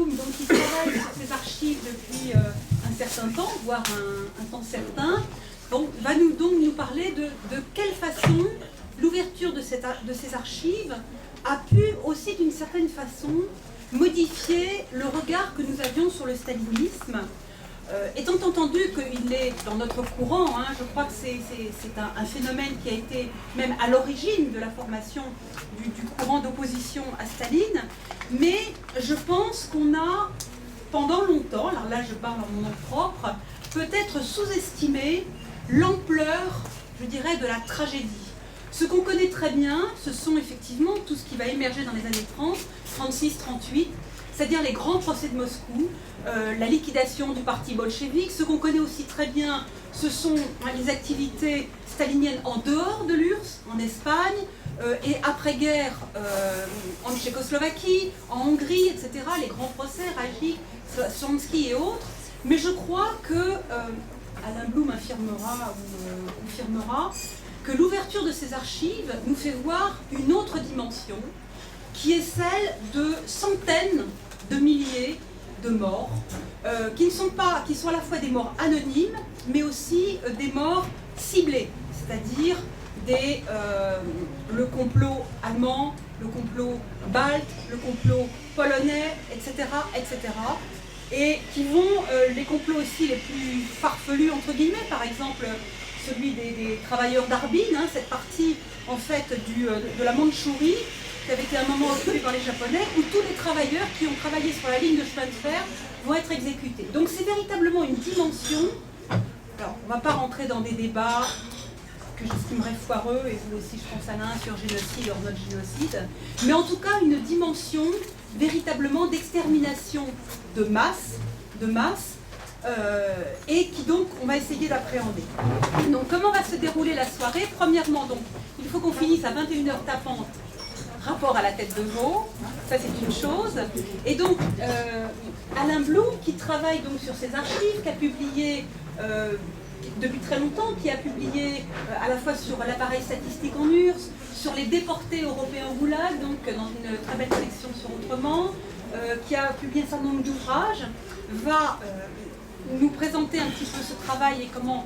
Blum, donc, qui travaille sur ces archives depuis un certain temps, voire un temps certain, donc, va nous parler de quelle façon l'ouverture de ces archives a pu aussi d'une certaine façon modifier le regard que nous avions sur le stalinisme. Étant entendu qu'il est dans notre courant, je crois que c'est un phénomène qui a été même à l'origine de la formation du courant d'opposition à Staline, mais je pense qu'on a, pendant longtemps, alors là je parle en mon nom propre, peut-être sous-estimé l'ampleur, je dirais, de la tragédie. Ce qu'on connaît très bien, ce sont effectivement tout ce qui va émerger dans les années 30, 36, 38, c'est-à-dire les grands procès de Moscou, la liquidation du parti bolchevique. Ce qu'on connaît aussi très bien, ce sont les activités staliniennes en dehors de l'URSS, en Espagne, et après-guerre en Tchécoslovaquie, en Hongrie, etc. Les grands procès, Rajik, Sonsky et autres. Mais je crois que, Alain Blum affirmera ou confirmera, que l'ouverture de ces archives nous fait voir une autre dimension, qui est celle de centaines de milliers de morts, qui sont à la fois des morts anonymes, mais aussi des morts ciblées, c'est-à-dire le complot allemand, le complot balte, le complot polonais, etc., etc., et qui vont, les complots aussi les plus farfelus, entre guillemets, par exemple, celui des travailleurs d'Arbin, cette partie, en fait, de la Mandchourie, qui avait été un moment occupé par les Japonais, où tous les travailleurs qui ont travaillé sur la ligne de chemin de fer vont être exécutés. Donc c'est véritablement une dimension, alors on ne va pas rentrer dans des débats que j'estimerais foireux, et vous aussi je pense Alain, sur génocide hors notre génocide, mais en tout cas une dimension véritablement d'extermination de masse, et qui donc on va essayer d'appréhender. Donc comment va se dérouler la soirée? Premièrement, donc, il faut qu'on finisse à 21h tapante, rapport à la tête de veau, ça c'est une chose. Et donc Alain Blum, qui travaille donc sur ces archives, qui a publié depuis très longtemps, qui a publié à la fois sur l'appareil statistique en URSS, sur les déportés européens au Goulag, donc dans une très belle collection sur Autrement, qui a publié un certain nombre d'ouvrages, va nous présenter un petit peu ce travail et comment,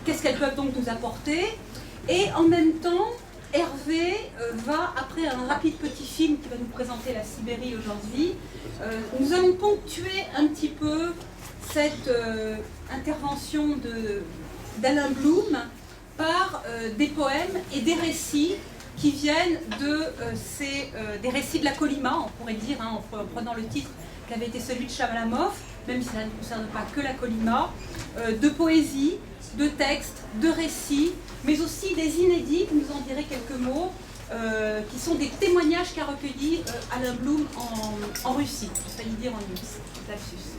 qu'est-ce qu'elles peuvent donc nous apporter. Et en même temps, Hervé va, après un rapide petit film qui va nous présenter la Sibérie aujourd'hui, nous allons ponctuer un petit peu cette intervention d'Alain Blum par des poèmes et des récits qui viennent des récits de la Colima, on pourrait dire, en prenant le titre qui avait été celui de Chabalamov, même si ça ne concerne pas que la Colima, de poésie, de textes, de récits, mais aussi des inédits, vous nous en direz quelques mots, qui sont des témoignages qu'a recueillis Alain Blum en Russie, je failli dire en URSS, lapsus.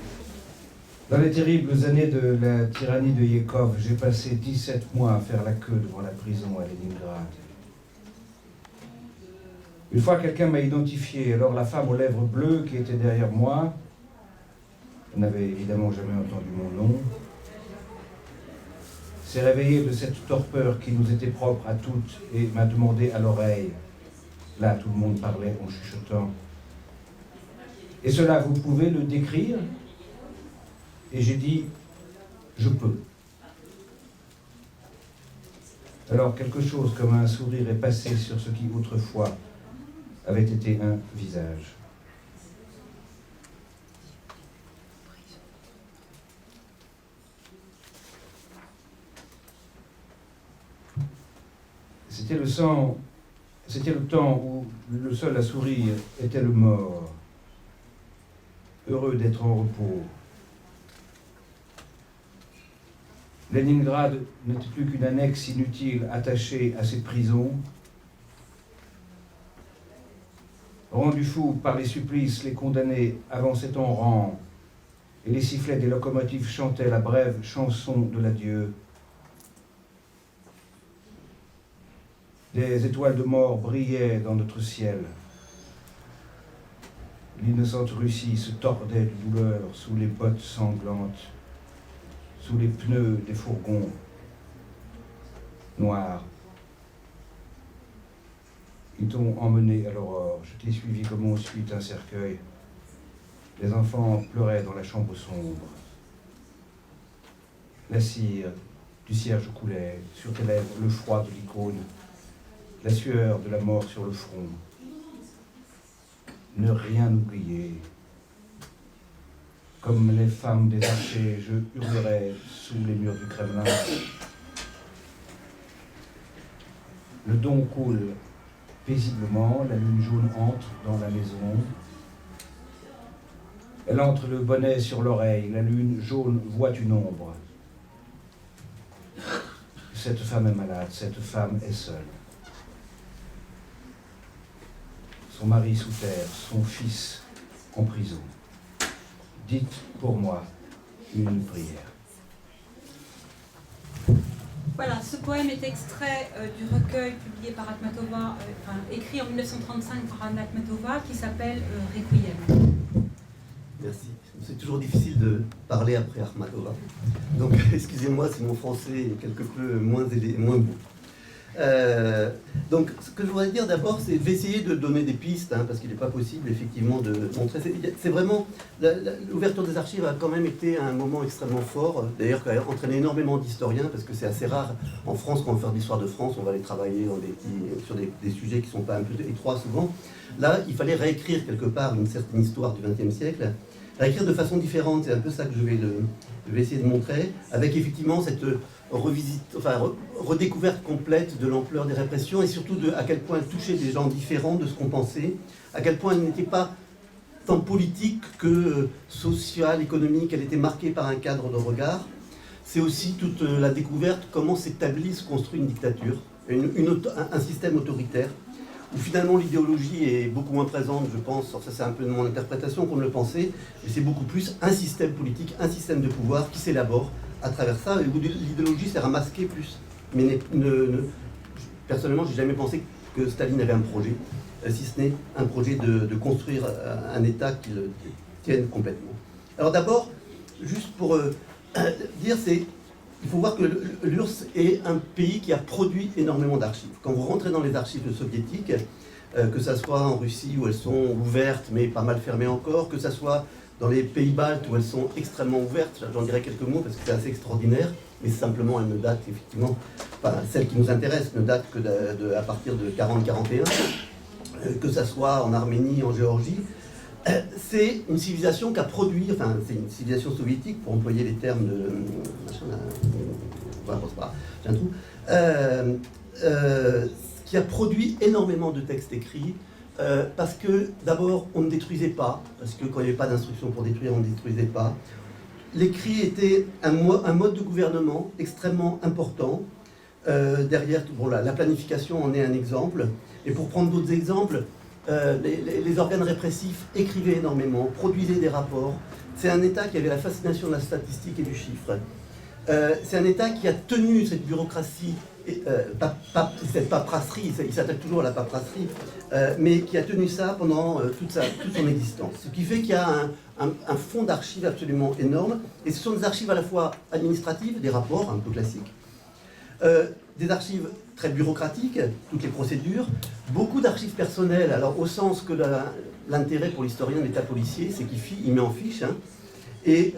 Dans les terribles années de la tyrannie de Yekov, j'ai passé 17 mois à faire la queue devant la prison à Leningrad. Une fois, quelqu'un m'a identifié, alors la femme aux lèvres bleues qui était derrière moi, elle n'avait évidemment jamais entendu mon nom, s'est réveillée de cette torpeur qui nous était propre à toutes et m'a demandé à l'oreille. Là, tout le monde parlait en chuchotant. Et cela, vous pouvez le décrire? Et j'ai dit, je peux. Alors quelque chose comme un sourire est passé sur ce qui autrefois avait été un visage. C'était le temps où le seul à sourire était le mort, heureux d'être en repos. Leningrad n'était plus qu'une annexe inutile attachée à cette prison. Rendus fous par les supplices, les condamnés avançaient en rang, et les sifflets des locomotives chantaient la brève chanson de l'adieu. Des étoiles de mort brillaient dans notre ciel. L'innocente Russie se tordait de douleur sous les bottes sanglantes, sous les pneus des fourgons noirs. Ils t'ont emmené à l'aurore, je t'ai suivi comme on suit un cercueil. Les enfants pleuraient dans la chambre sombre. La cire du cierge coulait sur tes lèvres, le froid de l'icône, la sueur de la mort sur le front. Ne rien oublier. Comme les femmes des archers, je hurlerai sous les murs du Kremlin. Le Don coule paisiblement, la lune jaune entre dans la maison. Elle entre le bonnet sur l'oreille, la lune jaune voit une ombre. Cette femme est malade, cette femme est seule. Son mari sous terre, son fils en prison. Dites pour moi une prière. Voilà, ce poème est extrait du recueil publié par Akhmatova, écrit en 1935 par Anna Akhmatova, qui s'appelle Requiem. Merci. C'est toujours difficile de parler après Akhmatova. Donc, excusez-moi si mon français est quelque peu moins beau. Donc, ce que je voudrais dire d'abord, c'est d'essayer de donner des pistes, parce qu'il n'est pas possible, effectivement, de montrer. C'est vraiment... L'ouverture des archives a quand même été un moment extrêmement fort, d'ailleurs, qui a entraîné énormément d'historiens, parce que c'est assez rare. En France, quand on veut faire de l'histoire de France, on va aller travailler sur des sujets qui ne sont pas un peu étroits, souvent. Là, il fallait réécrire quelque part une certaine histoire du XXe siècle, réécrire de façon différente, c'est un peu ça que je vais essayer de montrer, avec effectivement cette redécouverte complète de l'ampleur des répressions et surtout à quel point elle touchait des gens différents de ce qu'on pensait, à quel point elle n'était pas tant politique que sociale, économique, elle était marquée par un cadre de regard. C'est aussi toute la découverte comment s'établit, se construit une dictature, un système autoritaire, où finalement l'idéologie est beaucoup moins présente, je pense, ça c'est un peu de mon interprétation qu'on ne le pensait, mais c'est beaucoup plus un système politique, un système de pouvoir qui s'élabore à travers ça, et où l'idéologie sert à masquer plus. Mais personnellement, j'ai jamais pensé que Staline avait un projet, si ce n'est un projet de construire un État qui le tienne complètement. Alors d'abord, juste pour dire, il faut voir que l'URSS est un pays qui a produit énormément d'archives. Quand vous rentrez dans les archives soviétiques, que ce soit en Russie où elles sont ouvertes mais pas mal fermées encore, que ce soit dans les pays baltes où elles sont extrêmement ouvertes, j'en dirai quelques mots parce que c'est assez extraordinaire, mais simplement elles ne datent effectivement, celles qui nous intéressent ne datent que à partir de 40-41, que ce soit en Arménie, en Géorgie. C'est une civilisation qui a produit, c'est une civilisation soviétique, pour employer les termes de... j'ai un trou. Qui a produit énormément de textes écrits, parce que d'abord on ne détruisait pas, parce que quand il n'y avait pas d'instruction pour détruire, on ne détruisait pas. L'écrit était un mode de gouvernement extrêmement important. Derrière, la planification en est un exemple. Et pour prendre d'autres exemples, les organes répressifs écrivaient énormément, produisaient des rapports. C'est un État qui avait la fascination de la statistique et du chiffre. C'est un État qui a tenu cette bureaucratie, cette paperasserie, il s'attaque toujours à la paperasserie, mais qui a tenu ça pendant toute son existence. Ce qui fait qu'il y a un fonds d'archives absolument énorme, et ce sont des archives à la fois administratives, des rapports un peu classiques, des archives très bureaucratiques, toutes les procédures, beaucoup d'archives personnelles, alors au sens que l'intérêt pour l'historien de l'État policier, c'est qu'il met en fiche, et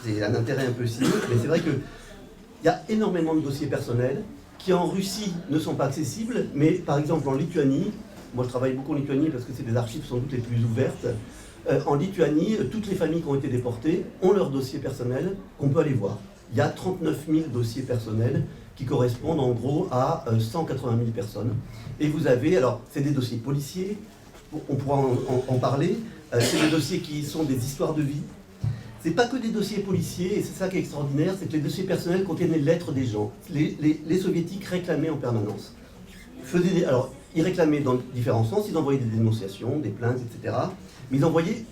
c'est un intérêt un peu cynique, mais c'est vrai qu'il y a énormément de dossiers personnels qui en Russie ne sont pas accessibles, mais par exemple en Lituanie, moi je travaille beaucoup en Lituanie parce que c'est des archives sans doute les plus ouvertes, en Lituanie, toutes les familles qui ont été déportées ont leurs dossiers personnels qu'on peut aller voir. Il y a 39 000 dossiers personnels qui correspondent en gros à 180 000 personnes. Et vous avez, alors c'est des dossiers policiers, on pourra en parler, c'est des dossiers qui sont des histoires de vie. C'est pas que des dossiers policiers, et c'est ça qui est extraordinaire, c'est que les dossiers personnels contiennent les lettres des gens. Les soviétiques réclamaient en permanence. Alors, ils réclamaient dans différents sens, ils envoyaient des dénonciations, des plaintes, etc. Mais ils envoyaient,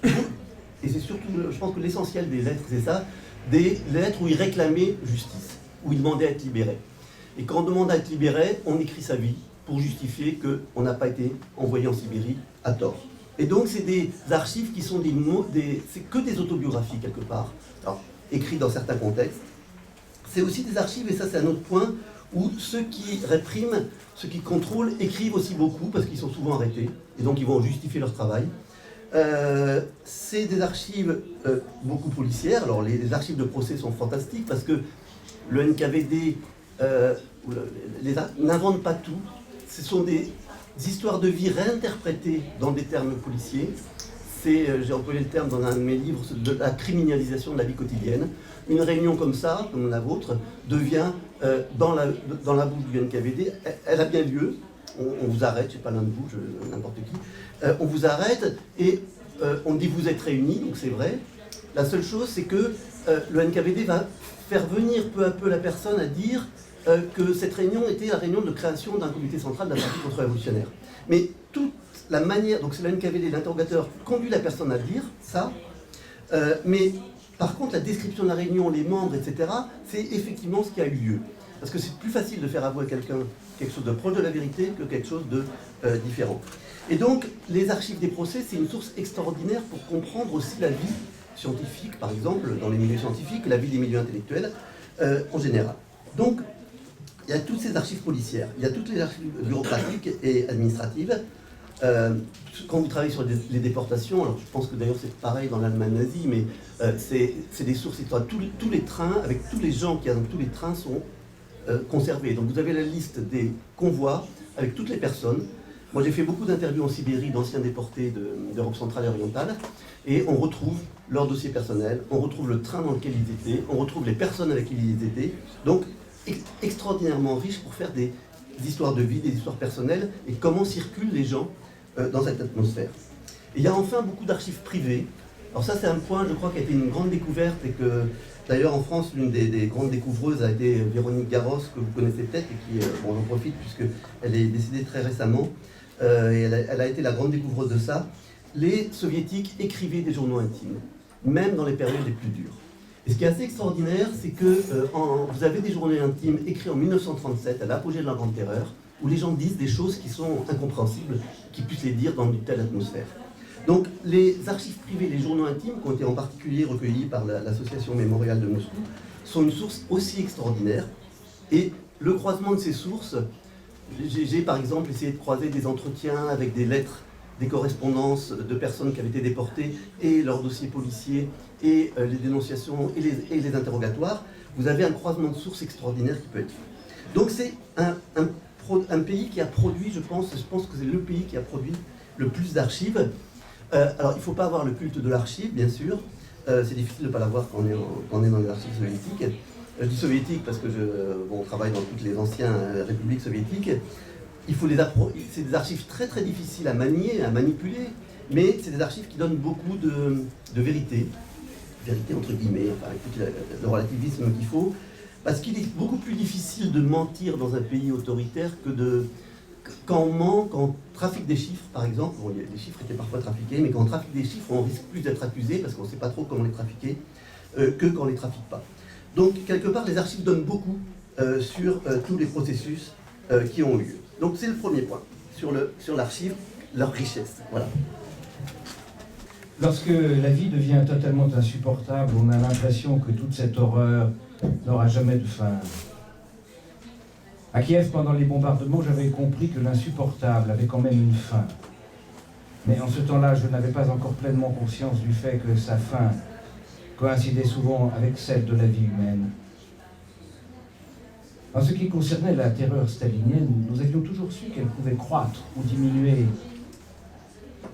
et c'est surtout, je pense que l'essentiel des lettres, c'est ça, des lettres où ils réclamaient justice, où ils demandaient à être libérés. Et quand on demande à être libéré, on écrit sa vie pour justifier qu'on n'a pas été envoyé en Sibérie à tort. Et donc c'est des archives qui sont c'est que des autobiographies quelque part, alors écrites dans certains contextes. C'est aussi des archives, et ça c'est un autre point, où ceux qui répriment, ceux qui contrôlent, écrivent aussi beaucoup, parce qu'ils sont souvent arrêtés, et donc ils vont justifier leur travail. C'est des archives beaucoup policières. Alors les archives de procès sont fantastiques parce que le NKVD n'invente pas tout. Ce sont des histoires de vie réinterprétées dans des termes policiers. J'ai employé le terme dans un de mes livres, de la criminalisation de la vie quotidienne. Une réunion comme ça, comme la vôtre, devient dans la bouche du NKVD, elle a bien lieu. On vous arrête, je ne sais pas l'un de vous, n'importe qui, on vous arrête et on dit vous êtes réunis, donc c'est vrai. La seule chose, c'est que le NKVD va faire venir peu à peu la personne à dire que cette réunion était la réunion de création d'un comité central d'un parti contre-révolutionnaire. Mais toute la manière, donc c'est le NKVD, l'interrogateur, conduit la personne à dire ça, mais par contre la description de la réunion, les membres, etc., c'est effectivement ce qui a eu lieu. Parce que c'est plus facile de faire avouer à quelqu'un quelque chose de proche de la vérité que quelque chose de différent. Et donc, les archives des procès, c'est une source extraordinaire pour comprendre aussi la vie scientifique, par exemple, dans les milieux scientifiques, la vie des milieux intellectuels en général. Donc, il y a toutes ces archives policières, il y a toutes les archives bureaucratiques et administratives. Quand vous travaillez sur les déportations, alors je pense que d'ailleurs c'est pareil dans l'Allemagne nazie, mais c'est des sources historiques. Tous les trains, avec tous les gens qu'il y a dans tous les trains sont conservés. Donc vous avez la liste des convois avec toutes les personnes. Moi j'ai fait beaucoup d'interviews en Sibérie d'anciens déportés d'Europe centrale et orientale, et on retrouve leur dossier personnel, on retrouve le train dans lequel ils étaient, on retrouve les personnes avec qui ils étaient. Donc extraordinairement riche pour faire des histoires de vie, des histoires personnelles, et comment circulent les gens dans cette atmosphère. Et il y a enfin beaucoup d'archives privées. Alors ça c'est un point, je crois, qui a été une grande découverte, et que d'ailleurs en France, l'une des grandes découvreuses a été Véronique Garros, que vous connaissez peut-être, et qui, bon, j'en profite puisqu'elle est décédée très récemment, et elle a été la grande découvreuse de ça. Les soviétiques écrivaient des journaux intimes, même dans les périodes les plus dures. Et ce qui est assez extraordinaire, c'est que vous avez des journaux intimes écrits en 1937, à l'apogée de la Grande Terreur, où les gens disent des choses qui sont incompréhensibles, qu'ils puissent les dire dans une telle atmosphère. Donc les archives privées, les journaux intimes, qui ont été en particulier recueillis par l'association mémoriale de Moscou, sont une source aussi extraordinaire. Et le croisement de ces sources, j'ai par exemple essayé de croiser des entretiens avec des lettres, des correspondances de personnes qui avaient été déportées, et leurs dossiers policiers, et les dénonciations, et les interrogatoires. Vous avez un croisement de sources extraordinaire qui peut être fait. Donc c'est un pays qui a produit, je pense que c'est le pays qui a produit le plus d'archives. Alors il ne faut pas avoir le culte de l'archive, bien sûr. C'est difficile de ne pas l'avoir quand on est dans les archives soviétiques. Je dis soviétiques parce que on travaille dans toutes les anciennes républiques soviétiques. C'est des archives très très difficiles à manier, à manipuler, mais c'est des archives qui donnent beaucoup de vérité entre guillemets, enfin, avec tout le relativisme qu'il faut, parce qu'il est beaucoup plus difficile de mentir dans un pays autoritaire que quand on ment, quand on trafique des chiffres, par exemple. Bon, les chiffres étaient parfois trafiqués, mais quand on trafique des chiffres, on risque plus d'être accusé, parce qu'on ne sait pas trop comment les trafiquer, que quand on ne les trafique pas. Donc, quelque part, les archives donnent beaucoup sur tous les processus qui ont eu lieu. Donc, c'est le premier point, sur l'archive, leur richesse. Voilà. Lorsque la vie devient totalement insupportable, on a l'impression que toute cette horreur n'aura jamais de fin. À Kiev, pendant les bombardements, j'avais compris que l'insupportable avait quand même une fin. Mais en ce temps-là, je n'avais pas encore pleinement conscience du fait que sa fin coïncidait souvent avec celle de la vie humaine. En ce qui concernait la terreur stalinienne, nous avions toujours su qu'elle pouvait croître ou diminuer,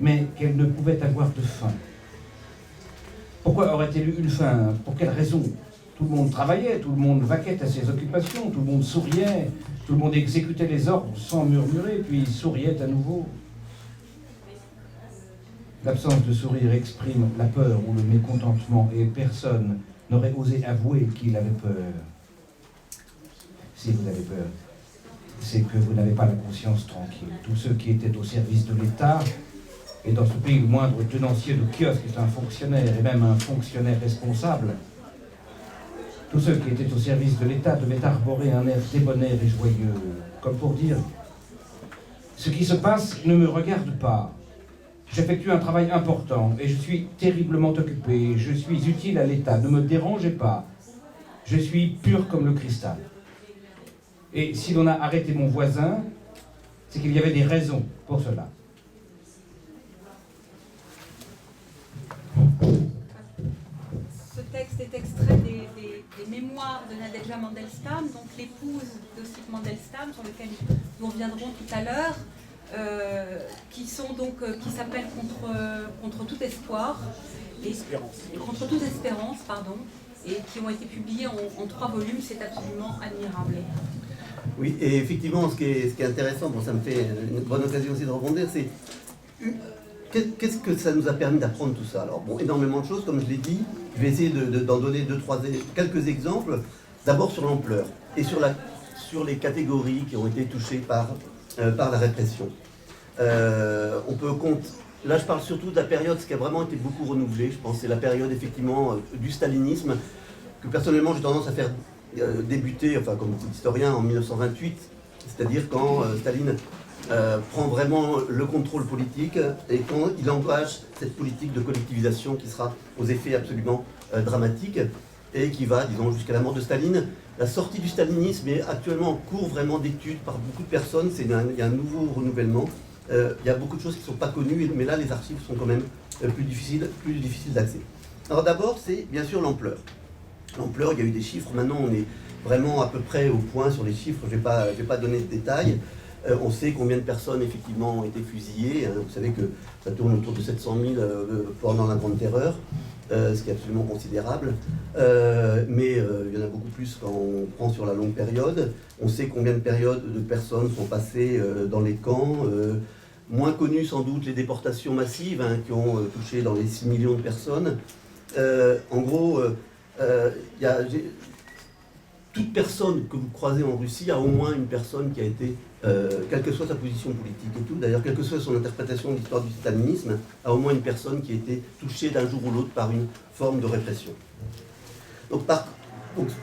mais qu'elle ne pouvait avoir de fin. Pourquoi aurait-elle eu une fin? Pour quelle raison? Tout le monde travaillait, tout le monde vaquait à ses occupations, tout le monde souriait, tout le monde exécutait les ordres sans murmurer, puis souriait à nouveau. L'absence de sourire exprime la peur ou le mécontentement, et personne n'aurait osé avouer qu'il avait peur. Si vous avez peur, c'est que vous n'avez pas la conscience tranquille. Tous ceux qui étaient au service de l'État, et dans ce pays, le moindre tenancier de kiosque est un fonctionnaire, et même un fonctionnaire responsable, tous ceux qui étaient au service de l'État devaient arborer un air débonnaire et joyeux, comme pour dire « Ce qui se passe ne me regarde pas. J'effectue un travail important et je suis terriblement occupé. Je suis utile à l'État. Ne me dérangez pas. Je suis pur comme le cristal. Et si l'on a arrêté mon voisin, c'est qu'il y avait des raisons pour cela. » texte est extrait des mémoires de Nadejda Mandelstam, donc l'épouse d'Ossip Mandelstam, sur lequel nous reviendrons tout à l'heure, qui s'appelle contre tout espoir, contre toute espérance, pardon, et qui ont été publiés en 3 volumes. C'est absolument admirable. Oui, et effectivement, ce qui est intéressant, bon, ça me fait une bonne occasion aussi de rebondir, c'est qu'est-ce que ça nous a permis d'apprendre tout ça? Alors, bon, énormément de choses, comme je l'ai dit. Je vais essayer d'en donner quelques exemples. D'abord sur l'ampleur et sur les catégories qui ont été touchées par la répression. Là, je parle surtout de la période, ce qui a vraiment été beaucoup renouvelé, je pense, c'est la période, effectivement, du stalinisme, que personnellement, j'ai tendance à faire débuter, enfin, comme beaucoup d'historiens, en 1928, c'est-à-dire quand Staline prend vraiment le contrôle politique et quand il engage cette politique de collectivisation qui sera aux effets absolument dramatiques et qui va, disons, jusqu'à la mort de Staline. La sortie du stalinisme est actuellement en cours vraiment d'études par beaucoup de personnes. Il y a un nouveau renouvellement. Il y a beaucoup de choses qui ne sont pas connues, mais là, les archives sont quand même plus difficiles d'accès. Alors d'abord, c'est bien sûr l'ampleur. L'ampleur, il y a eu des chiffres. Maintenant, on est vraiment à peu près au point sur les chiffres. Je vais pas donner de détails. On sait combien de personnes, effectivement, ont été fusillées. Vous savez que ça tourne autour de 700 000 pendant la Grande Terreur, ce qui est absolument considérable. Mais il y en a beaucoup plus quand on prend sur la longue période. On sait combien de personnes sont passées dans les camps. Moins connues, sans doute, les déportations massives qui ont touché dans les 6 millions de personnes. En gros, toute personne que vous croisez en Russie a au moins une personne qui a été, quelle que soit sa position politique et tout, d'ailleurs, quelle que soit son interprétation de l'histoire du stalinisme, a au moins une personne qui a été touchée d'un jour ou l'autre par une forme de répression. Donc,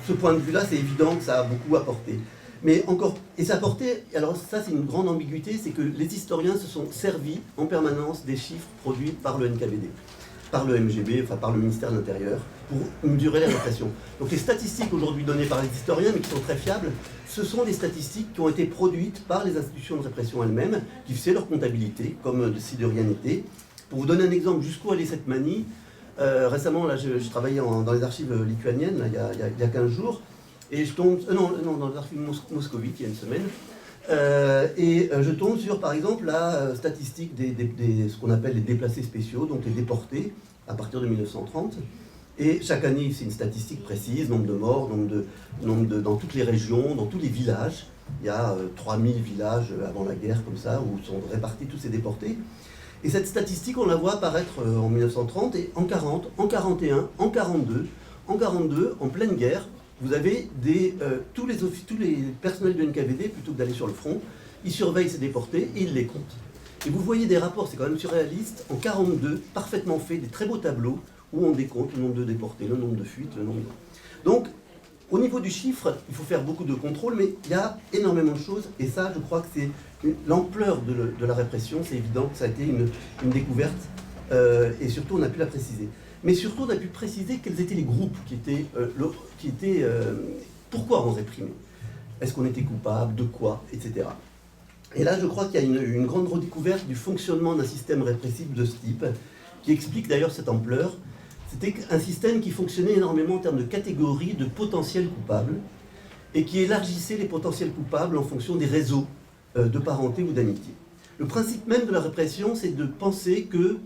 ce point de vue-là, c'est évident que ça a beaucoup apporté. Mais encore, et ça apportait, alors ça c'est une grande ambiguïté, c'est que les historiens se sont servis en permanence des chiffres produits par le NKVD, par le MGB, enfin par le ministère de l'Intérieur, pour mesurer la répression. Donc les statistiques aujourd'hui données par les historiens, mais qui sont très fiables, ce sont des statistiques qui ont été produites par les institutions de répression elles-mêmes, qui faisaient leur comptabilité, comme si de rien n'était. Pour vous donner un exemple, jusqu'où allait cette manie, récemment, là, je travaillais dans les archives lituaniennes, là, il y a 15 jours, et je tombe, dans les archives moscovites, il y a une semaine, je tombe sur, par exemple, la statistique ce qu'on appelle les déplacés spéciaux, donc les déportés, à partir de 1930. Et chaque année, c'est une statistique précise, nombre de morts, dans toutes les régions, dans tous les villages. Il y a 3000 villages avant la guerre, comme ça, où sont répartis tous ces déportés. Et cette statistique, on la voit apparaître en 1930, et en 40, en 41, en 42, en pleine guerre, vous avez tous les personnels du NKVD, plutôt que d'aller sur le front, ils surveillent ces déportés et ils les comptent. Et vous voyez des rapports, c'est quand même surréaliste, en 42, parfaitement faits, des très beaux tableaux, où on décompte le nombre de déportés, le nombre de fuites, le nombre de... Donc, au niveau du chiffre, il faut faire beaucoup de contrôles, mais il y a énormément de choses, et ça, je crois que c'est l'ampleur de la répression, c'est évident que ça a été une découverte, et surtout, on a pu la préciser. Mais surtout, on a pu préciser quels étaient les groupes qui étaient pourquoi on réprimait. Est-ce qu'on était coupable, de quoi, etc. Et là, je crois qu'il y a une grande redécouverte du fonctionnement d'un système répressif de ce type, qui explique d'ailleurs cette ampleur. C'était un système qui fonctionnait énormément en termes de catégories de potentiels coupables, et qui élargissait les potentiels coupables en fonction des réseaux de parenté ou d'amitié. Le principe même de la répression, c'est de penser que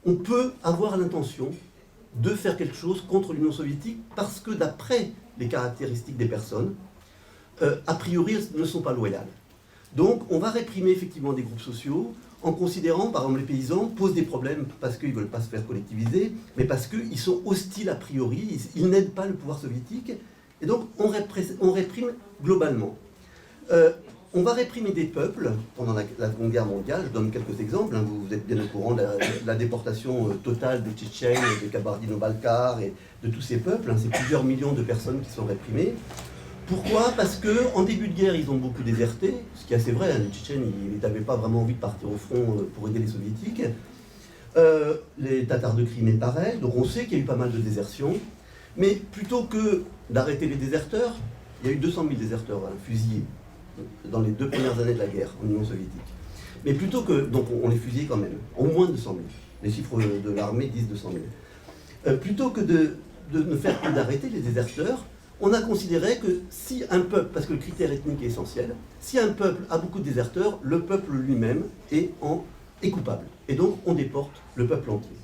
on peut avoir l'intention de faire quelque chose contre l'Union soviétique parce que d'après les caractéristiques des personnes, a priori, elles ne sont pas loyales. Donc on va réprimer effectivement des groupes sociaux en considérant, par exemple les paysans posent des problèmes parce qu'ils ne veulent pas se faire collectiviser, mais parce qu'ils sont hostiles a priori, ils n'aident pas le pouvoir soviétique, et donc on réprime globalement. On va réprimer des peuples pendant la Seconde Guerre mondiale. Je donne quelques exemples. Vous êtes bien au courant de la déportation totale des Tchétchènes, des Kabardino-Balkars et de tous ces peuples. C'est plusieurs millions de personnes qui sont réprimées. Pourquoi? Parce qu'en début de guerre, ils ont beaucoup déserté, ce qui est assez vrai. Les Tchétchènes, ils n'avaient pas vraiment envie de partir au front pour aider les Soviétiques. Les Tatars de Crimée, pareil. Donc on sait qu'il y a eu pas mal de désertions. Mais plutôt que d'arrêter les déserteurs, il y a eu 200 000 déserteurs fusillés dans les 2 premières années de la guerre en Union soviétique. Mais plutôt que... Donc on les fusillait quand même, au moins 200 000. Les chiffres de l'armée disent 200 000. Plutôt que de ne faire que d'arrêter les déserteurs, on a considéré que si un peuple, parce que le critère ethnique est essentiel, si un peuple a beaucoup de déserteurs, le peuple lui-même est coupable. Et donc on déporte le peuple entier.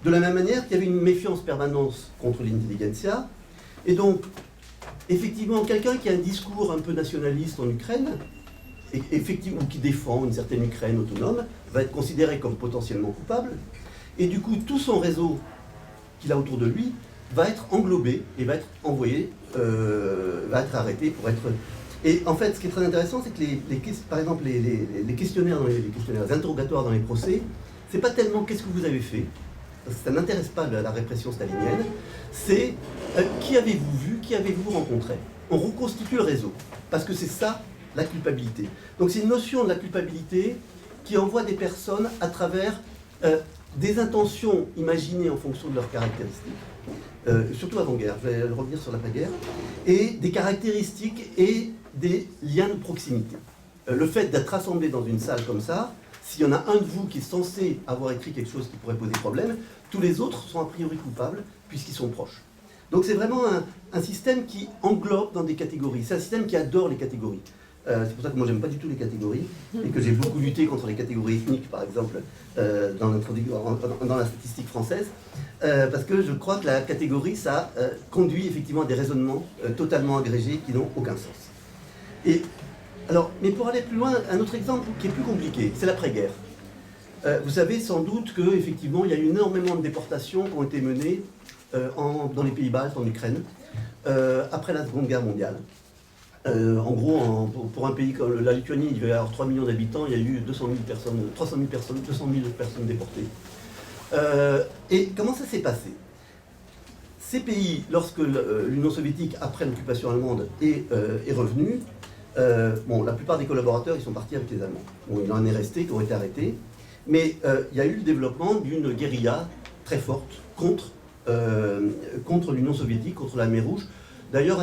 De la même manière qu'il y avait une méfiance permanente contre l'intelligentsia, et donc effectivement quelqu'un qui a un discours un peu nationaliste en Ukraine, et effectivement, ou qui défend une certaine Ukraine autonome, va être considéré comme potentiellement coupable, et du coup tout son réseau qu'il a autour de lui va être englobé et va être envoyé, va être arrêté pour être... Et en fait, ce qui est très intéressant, c'est que par exemple les questionnaires, les interrogatoires dans les procès, c'est pas tellement qu'est-ce que vous avez fait, parce que ça n'intéresse pas la répression stalinienne, c'est qui avez-vous vu, qui avez-vous rencontré. On reconstitue le réseau, parce que c'est ça la culpabilité. Donc c'est une notion de la culpabilité qui envoie des personnes à travers des intentions imaginées en fonction de leurs caractéristiques, surtout avant-guerre, je vais revenir sur l'après-guerre, et des caractéristiques et des liens de proximité. Le fait d'être rassemblé dans une salle comme ça, s'il y en a un de vous qui est censé avoir écrit quelque chose qui pourrait poser problème, tous les autres sont a priori coupables puisqu'ils sont proches. Donc c'est vraiment un système qui englobe dans des catégories. C'est un système qui adore les catégories. C'est pour ça que moi j'aime pas du tout les catégories et que j'ai beaucoup lutté contre les catégories ethniques, par exemple, dans la statistique française, parce que je crois que la catégorie, ça conduit effectivement à des raisonnements totalement agrégés qui n'ont aucun sens. Et alors, mais pour aller plus loin, un autre exemple qui est plus compliqué, c'est l'après-guerre. Vous savez sans doute qu'effectivement, il y a eu énormément de déportations qui ont été menées dans les pays baltes, en Ukraine, après la Seconde Guerre mondiale. En gros, pour un pays comme la Lituanie, il devait y avoir 3 millions d'habitants, il y a eu 200 000 personnes déportées. Et comment ça s'est passé? Ces pays, lorsque l'Union soviétique, après l'occupation allemande, est revenue, la plupart des collaborateurs, ils sont partis avec les Allemands. Bon, il en est resté qui ont été arrêtés, mais il y a eu le développement d'une guérilla très forte contre l'Union soviétique, contre l'armée rouge. D'ailleurs,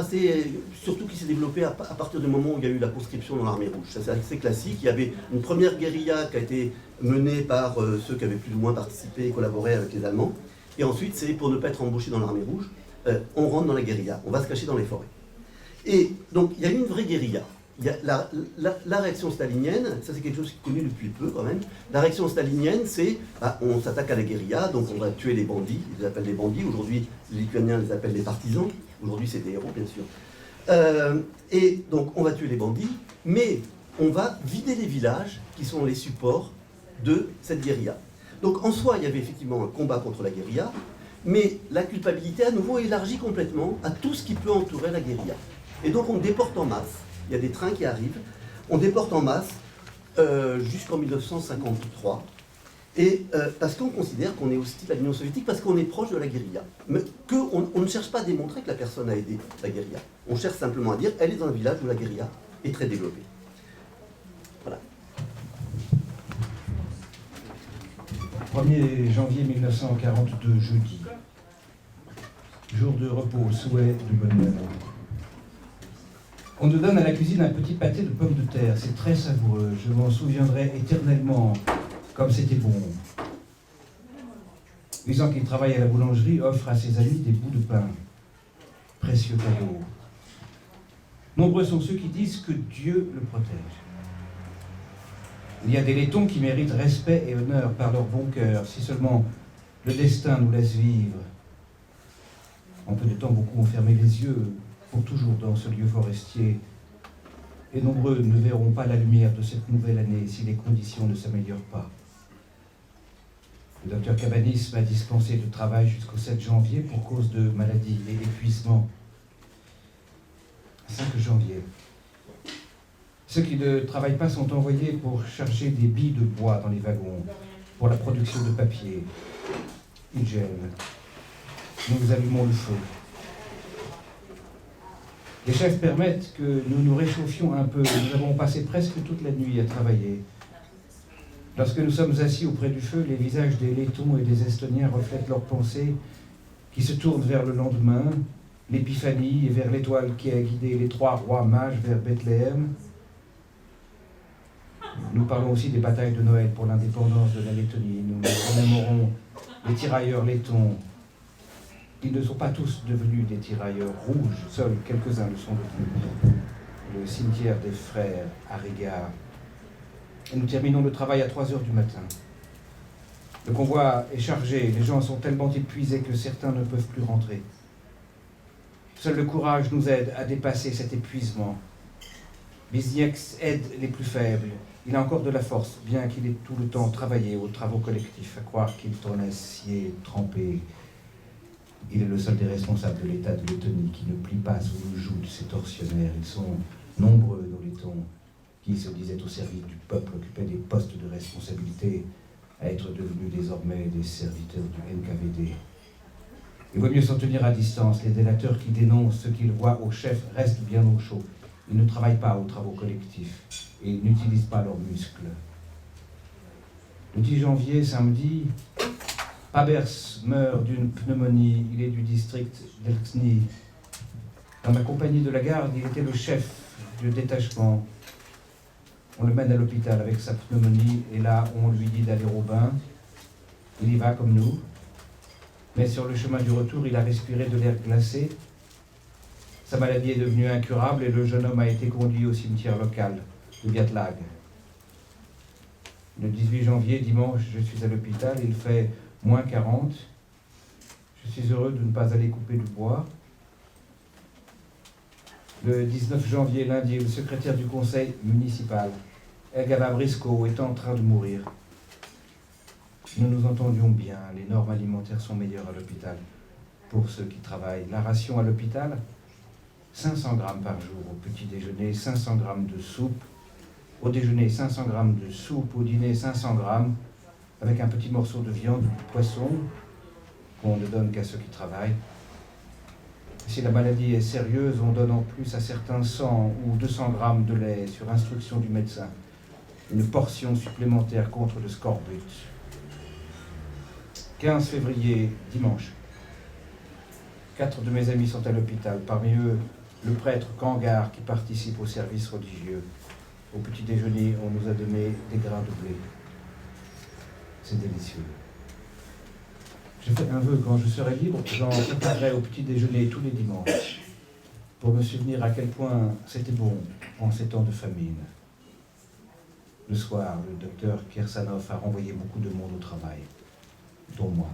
surtout qui s'est développé à partir du moment où il y a eu la conscription dans l'armée rouge. Ça, c'est assez classique. Il y avait une première guérilla qui a été menée par ceux qui avaient plus ou moins participé et collaboré avec les Allemands. Et ensuite, c'est pour ne pas être embauché dans l'armée rouge, on rentre dans la guérilla, on va se cacher dans les forêts. Et donc, il y a eu une vraie guérilla. Il y a la réaction stalinienne, ça c'est quelque chose qui est connu depuis peu quand même. La réaction stalinienne, c'est on s'attaque à la guérilla, donc on va tuer les bandits, ils les appellent les bandits. Aujourd'hui, les Lituaniens les appellent les partisans. Aujourd'hui, c'est des héros, bien sûr. Et donc, on va tuer les bandits, mais on va vider les villages qui sont les supports de cette guérilla. Donc, en soi, il y avait effectivement un combat contre la guérilla, mais la culpabilité, à nouveau, élargie complètement à tout ce qui peut entourer la guérilla. Et donc, on déporte en masse. Il y a des trains qui arrivent. On déporte en masse jusqu'en 1953. Et parce qu'on considère qu'on est hostile à l'Union soviétique, parce qu'on est proche de la guérilla. Mais on ne cherche pas à démontrer que la personne a aidé la guérilla. On cherche simplement à dire qu'elle est dans un village où la guérilla est très développée. Voilà. 1er janvier 1942, jeudi. Jour de repos, souhait de bonheur. On nous donne à la cuisine un petit pâté de pommes de terre. C'est très savoureux. Je m'en souviendrai éternellement. Comme c'était bon. Les gens qui travaillent à la boulangerie offrent à ses amis des bouts de pain. Précieux cadeau. Nombreux sont ceux qui disent que Dieu le protège. Il y a des laitons qui méritent respect et honneur par leur bon cœur, si seulement le destin nous laisse vivre. En peu de temps, beaucoup ont fermé les yeux, pour toujours dans ce lieu forestier. Et nombreux ne verront pas la lumière de cette nouvelle année si les conditions ne s'améliorent pas. Le docteur Cabanis m'a dispensé de travail jusqu'au 7 janvier pour cause de maladie et d'épuisement. 5 janvier. Ceux qui ne travaillent pas sont envoyés pour chercher des billes de bois dans les wagons, pour la production de papier. Ils gèlent. Nous allumons le feu. Les chefs permettent que nous nous réchauffions un peu. Nous avons passé presque toute la nuit à travailler. Lorsque nous sommes assis auprès du feu, les visages des Lettons et des Estoniens reflètent leurs pensées qui se tournent vers le lendemain, l'épiphanie et vers l'étoile qui a guidé les 3 rois mages vers Bethléem. Nous parlons aussi des batailles de Noël pour l'indépendance de la Lettonie. Nous commémorons les tirailleurs lettons Ils ne sont pas tous devenus des tirailleurs rouges, seuls quelques-uns le sont devenus. Le cimetière des frères à Riga. Et nous terminons le travail à 3 heures du matin. Le convoi est chargé, les gens sont tellement épuisés que certains ne peuvent plus rentrer. Seul le courage nous aide à dépasser cet épuisement. Biznieks aide les plus faibles. Il a encore de la force, bien qu'il ait tout le temps travaillé aux travaux collectifs, à croire qu'il tournait scié, trempé. Il est le seul des responsables de l'État de Lettonie qui ne plie pas sous le joug de ces tortionnaires. Ils sont nombreux nos Lettons qui se disaient au service du peuple, occupaient des postes de responsabilité, à être devenus désormais des serviteurs du NKVD. Il vaut mieux s'en tenir à distance. Les délateurs qui dénoncent ce qu'ils voient au chef restent bien au chaud. Ils ne travaillent pas aux travaux collectifs et n'utilisent pas leurs muscles. Le 10 janvier, samedi, Pabers meurt d'une pneumonie. Il est du district d'Elksny. Dans ma compagnie de la garde, il était le chef du détachement. On le mène à l'hôpital avec sa pneumonie et là, on lui dit d'aller au bain. Il y va comme nous. Mais sur le chemin du retour, il a respiré de l'air glacé. Sa maladie est devenue incurable et le jeune homme a été conduit au cimetière local de Biatlag. Le 18 janvier, dimanche, je suis à l'hôpital, il fait moins 40. Je suis heureux de ne pas aller couper du bois. Le 19 janvier, lundi, le secrétaire du conseil municipal, Elgava Briscoe, est en train de mourir. Nous nous entendions bien, les normes alimentaires sont meilleures à l'hôpital pour ceux qui travaillent. La ration à l'hôpital, 500 grammes par jour au petit déjeuner, 500 grammes de soupe. Au déjeuner, 500 grammes de soupe. Au dîner, 500 grammes, avec un petit morceau de viande ou de poisson qu'on ne donne qu'à ceux qui travaillent. Si la maladie est sérieuse, on donne en plus à certains 100 ou 200 grammes de lait sur instruction du médecin. Une portion supplémentaire contre le scorbut. 15 février, dimanche. 4 de mes amis sont à l'hôpital. Parmi eux, le prêtre Kangar qui participe au service religieux. Au petit déjeuner, on nous a donné des grains de blé. C'est délicieux. J'ai fait un vœu, quand je serai libre, j'en préparerai au petit déjeuner tous les dimanches, pour me souvenir à quel point c'était bon en ces temps de famine. Le soir, le docteur Kirsanov a renvoyé beaucoup de monde au travail, dont moi.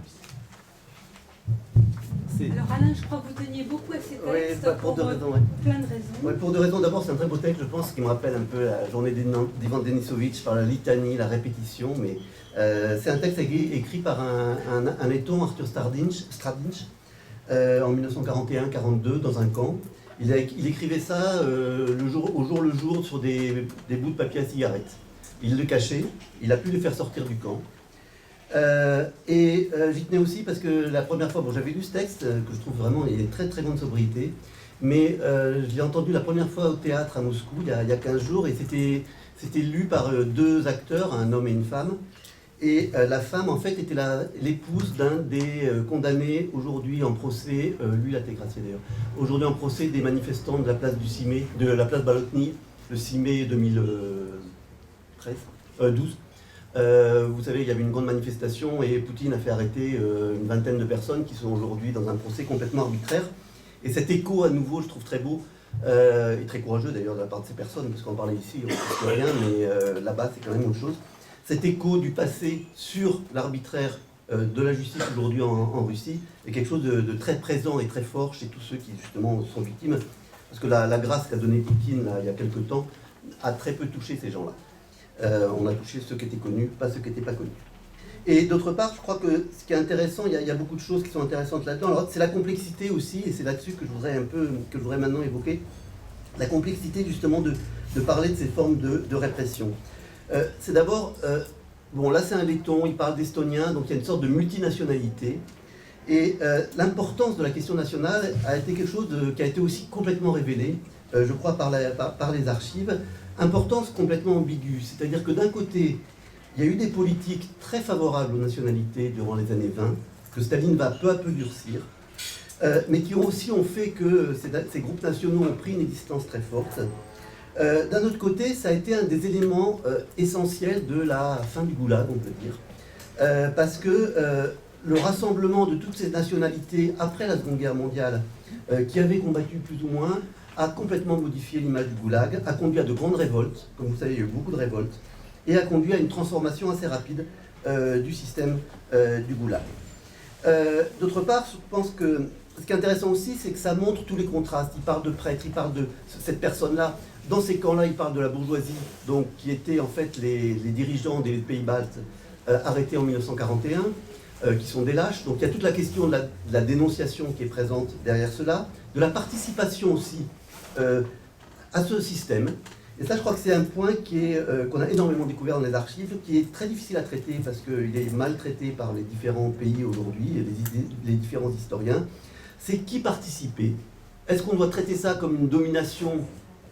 Alors Alain, je crois que vous teniez beaucoup à ces textes, pour deux raisons, plein de raisons. Ouais, pour 2 raisons. D'abord, c'est un très beau texte, je pense, qui me rappelle un peu la journée d'Ivan Denisovitch par la litanie, la répétition. Mais c'est un texte écrit par un letton, Arthur Stradinch, en 1941-42, dans un camp. Il écrivait ça au jour le jour sur des bouts de papier à cigarette. Il le cachait, il a pu le faire sortir du camp. J'y tenais aussi parce que la première fois, j'avais lu ce texte, que je trouve vraiment, il est très très bonne sobriété, mais je l'ai entendu la première fois au théâtre à Moscou, il y a 15 jours, et c'était lu par 2 acteurs, un homme et une femme, et la femme, en fait, était l'épouse d'un des condamnés aujourd'hui en procès, lui, il a été gracié d'ailleurs, aujourd'hui en procès des manifestants de la place du 6 mai, de la place Balotny, le 6 mai 2012. Vous savez, il y avait une grande manifestation et Poutine a fait arrêter une vingtaine de personnes qui sont aujourd'hui dans un procès complètement arbitraire. Et cet écho, à nouveau, je trouve très beau et très courageux d'ailleurs de la part de ces personnes, parce qu'on parlait ici, on ne sait rien, mais là-bas, c'est quand même autre chose. Cet écho du passé sur l'arbitraire de la justice aujourd'hui en Russie est quelque chose de très présent et très fort chez tous ceux qui, justement, sont victimes. Parce que la grâce qu'a donnée Poutine, là, il y a quelque temps, a très peu touché ces gens-là. On a touché ceux qui étaient connus, pas ceux qui n'étaient pas connus. Et d'autre part, je crois que ce qui est intéressant, il y a beaucoup de choses qui sont intéressantes là-dedans. Alors, c'est la complexité aussi, et c'est là-dessus que je voudrais maintenant évoquer, la complexité justement de parler de ces formes de répression. C'est d'abord, là c'est un letton, il parle d'estonien, donc il y a une sorte de multinationalité. Et l'importance de la question nationale a été quelque chose qui a été aussi complètement révélé, je crois, par les archives. Importance complètement ambiguë, c'est-à-dire que d'un côté, il y a eu des politiques très favorables aux nationalités durant les années 20, que Staline va peu à peu durcir, mais qui ont fait que ces groupes nationaux ont pris une existence très forte. D'un autre côté, ça a été un des éléments essentiels de la fin du goulag, on peut dire, parce que le rassemblement de toutes ces nationalités après la Seconde Guerre mondiale, qui avaient combattu plus ou moins, a complètement modifié l'image du goulag, a conduit à de grandes révoltes, comme vous savez, il y a eu beaucoup de révoltes, et a conduit à une transformation assez rapide du système du goulag. D'autre part, je pense que ce qui est intéressant aussi, c'est que ça montre tous les contrastes. Il parle de prêtres, il parle de cette personne-là. Dans ces camps-là, il parle de la bourgeoisie, donc, qui étaient en fait les dirigeants des pays baltes arrêtés en 1941, qui sont des lâches. Donc il y a toute la question de la dénonciation qui est présente derrière cela, de la participation aussi à ce système. Et ça, je crois que c'est un point qu'on a énormément découvert dans les archives, qui est très difficile à traiter parce qu'il est mal traité par les différents pays aujourd'hui, et les différents historiens. C'est qui participait. Est-ce qu'on doit traiter ça comme une domination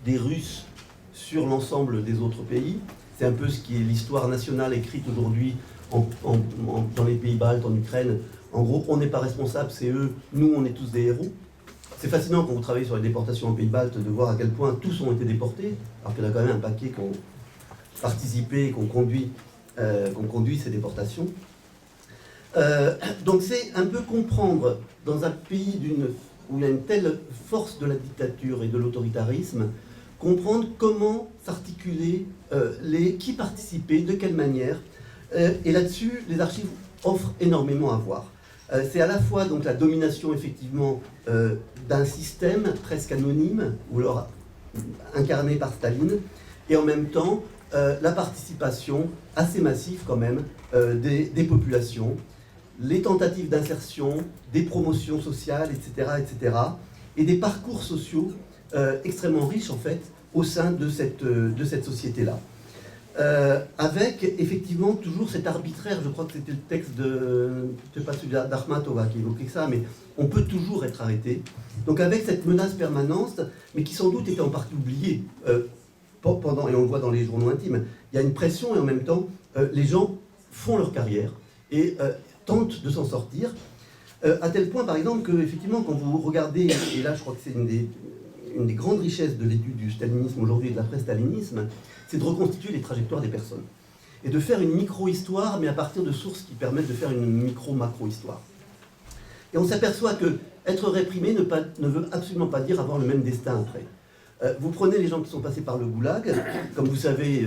des Russes sur l'ensemble des autres pays? C'est un peu ce qui est l'histoire nationale écrite aujourd'hui dans les pays baltes, en Ukraine. En gros, on n'est pas responsable, c'est eux, nous on est tous des héros. C'est fascinant quand vous travaillez sur les déportations en pays baltes de voir à quel point tous ont été déportés, alors qu'il y en a quand même un paquet qui ont participé et qui ont conduit ces déportations. Donc c'est un peu comprendre dans un pays où il y a une telle force de la dictature et de l'autoritarisme, comprendre comment s'articuler, qui participait, de quelle manière. Et là-dessus, les archives offrent énormément à voir. C'est à la fois donc, la domination effectivement d'un système presque anonyme, ou alors incarné par Staline, et en même temps la participation assez massive quand même des populations, les tentatives d'insertion, des promotions sociales, etc., etc., et des parcours sociaux extrêmement riches en fait au sein de cette société-là. Avec effectivement toujours cet arbitraire, je crois que c'était le texte je ne sais pas celui d'Akhmatova qui évoquait ça, mais on peut toujours être arrêté. Donc avec cette menace permanente, mais qui sans doute était en partie oubliée pendant, et on le voit dans les journaux intimes, il y a une pression et en même temps les gens font leur carrière et tentent de s'en sortir, à tel point par exemple que effectivement quand vous regardez, et là je crois que c'est une des grandes richesses de l'étude du stalinisme aujourd'hui et de l'après-stalinisme, c'est de reconstituer les trajectoires des personnes. Et de faire une micro-histoire, mais à partir de sources qui permettent de faire une micro-macro-histoire. Et on s'aperçoit que être réprimé ne veut absolument pas dire avoir le même destin après. Vous prenez les gens qui sont passés par le goulag, comme vous savez,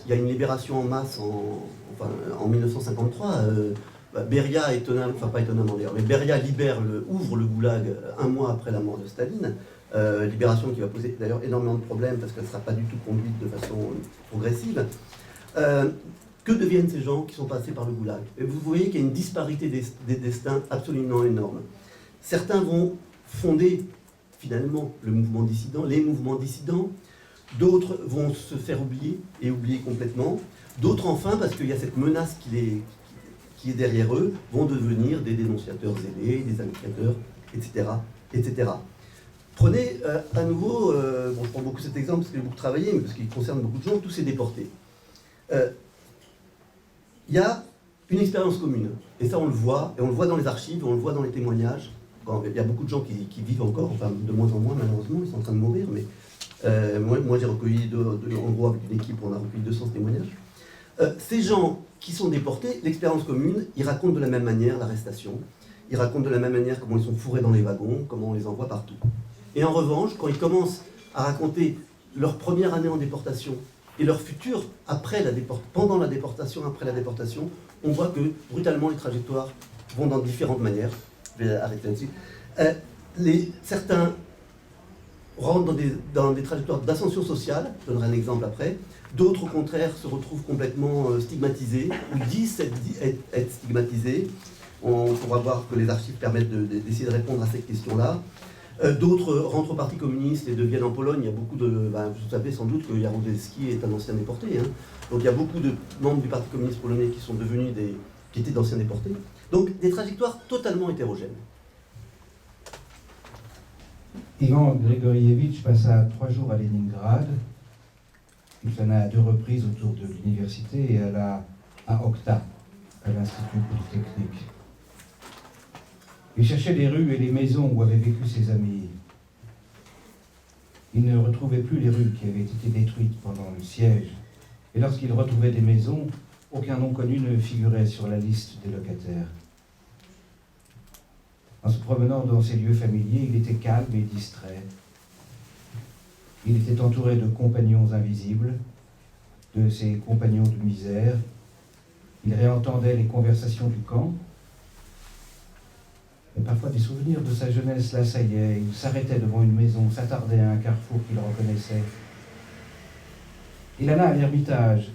il y a une libération en masse en 1953. Beria, pas étonnamment d'ailleurs, mais Beria ouvre le goulag un mois après la mort de Staline. Libération qui va poser d'ailleurs énormément de problèmes parce qu'elle ne sera pas du tout conduite de façon progressive. Que deviennent ces gens qui sont passés par le goulag? Et vous voyez qu'il y a une disparité des destins absolument énorme. Certains vont fonder finalement les mouvements dissidents, d'autres vont se faire oublier et oublier complètement, d'autres enfin, parce qu'il y a cette menace qui est derrière eux, vont devenir des dénonciateurs zélés, des agiteurs, etc., etc. Prenez à nouveau, je prends beaucoup cet exemple parce que j'ai beaucoup travaillé, mais parce qu'il concerne beaucoup de gens, tous ces déportés. Il y a une expérience commune, et ça on le voit dans les archives, on le voit dans les témoignages. Il y a beaucoup de gens qui vivent encore, enfin de moins en moins malheureusement, ils sont en train de mourir, mais moi j'ai recueilli, en gros avec une équipe, on a recueilli 200 témoignages. Ces gens qui sont déportés, l'expérience commune, ils racontent de la même manière l'arrestation, ils racontent de la même manière comment ils sont fourrés dans les wagons, comment on les envoie partout. Et en revanche, quand ils commencent à raconter leur première année en déportation et leur futur pendant la déportation, après la déportation, on voit que brutalement les trajectoires vont dans différentes manières. Je vais arrêter là-dessus. Certains rentrent dans des trajectoires d'ascension sociale, je donnerai un exemple après. D'autres, au contraire, se retrouvent complètement stigmatisés ou disent être stigmatisés. On pourra voir que les archives permettent d'essayer de répondre à cette question-là. D'autres rentrent au Parti communiste et deviennent en Pologne. Il y a beaucoup de... vous savez sans doute que Jaruzelski est un ancien déporté. Donc il y a beaucoup de membres du Parti communiste polonais qui sont devenus qui étaient d'anciens déportés. Donc des trajectoires totalement hétérogènes. Ivan Grigorievitch passa 3 jours à Leningrad. Il flâna à 2 reprises autour de l'université et alla à Okta, à l'Institut Polytechnique. Il cherchait les rues et les maisons où avaient vécu ses amis. Il ne retrouvait plus les rues qui avaient été détruites pendant le siège. Et lorsqu'il retrouvait des maisons, aucun nom connu ne figurait sur la liste des locataires. En se promenant dans ses lieux familiers, il était calme et distrait. Il était entouré de compagnons invisibles, de ses compagnons de misère. Il réentendait les conversations du camp. Et parfois des souvenirs de sa jeunesse l'assaillaient. Il s'arrêtait devant une maison, s'attardait à un carrefour qu'il reconnaissait. Il alla à l'Ermitage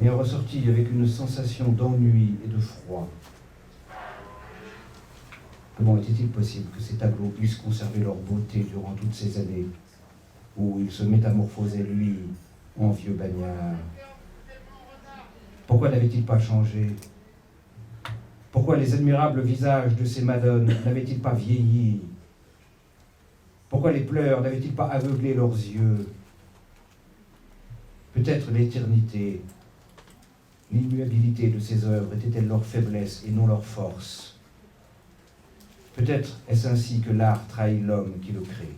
et en ressortit avec une sensation d'ennui et de froid. Comment était-il possible que ces tableaux puissent conserver leur beauté durant toutes ces années où il se métamorphosait, lui, en vieux bagnard? Pourquoi n'avait-il pas changé? Pourquoi les admirables visages de ces madones n'avaient-ils pas vieilli? Pourquoi les pleurs n'avaient-ils pas aveuglé leurs yeux? Peut-être l'éternité, l'immuabilité de ces œuvres était-elle leur faiblesse et non leur force? Peut-être est-ce ainsi que l'art trahit l'homme qui le crée.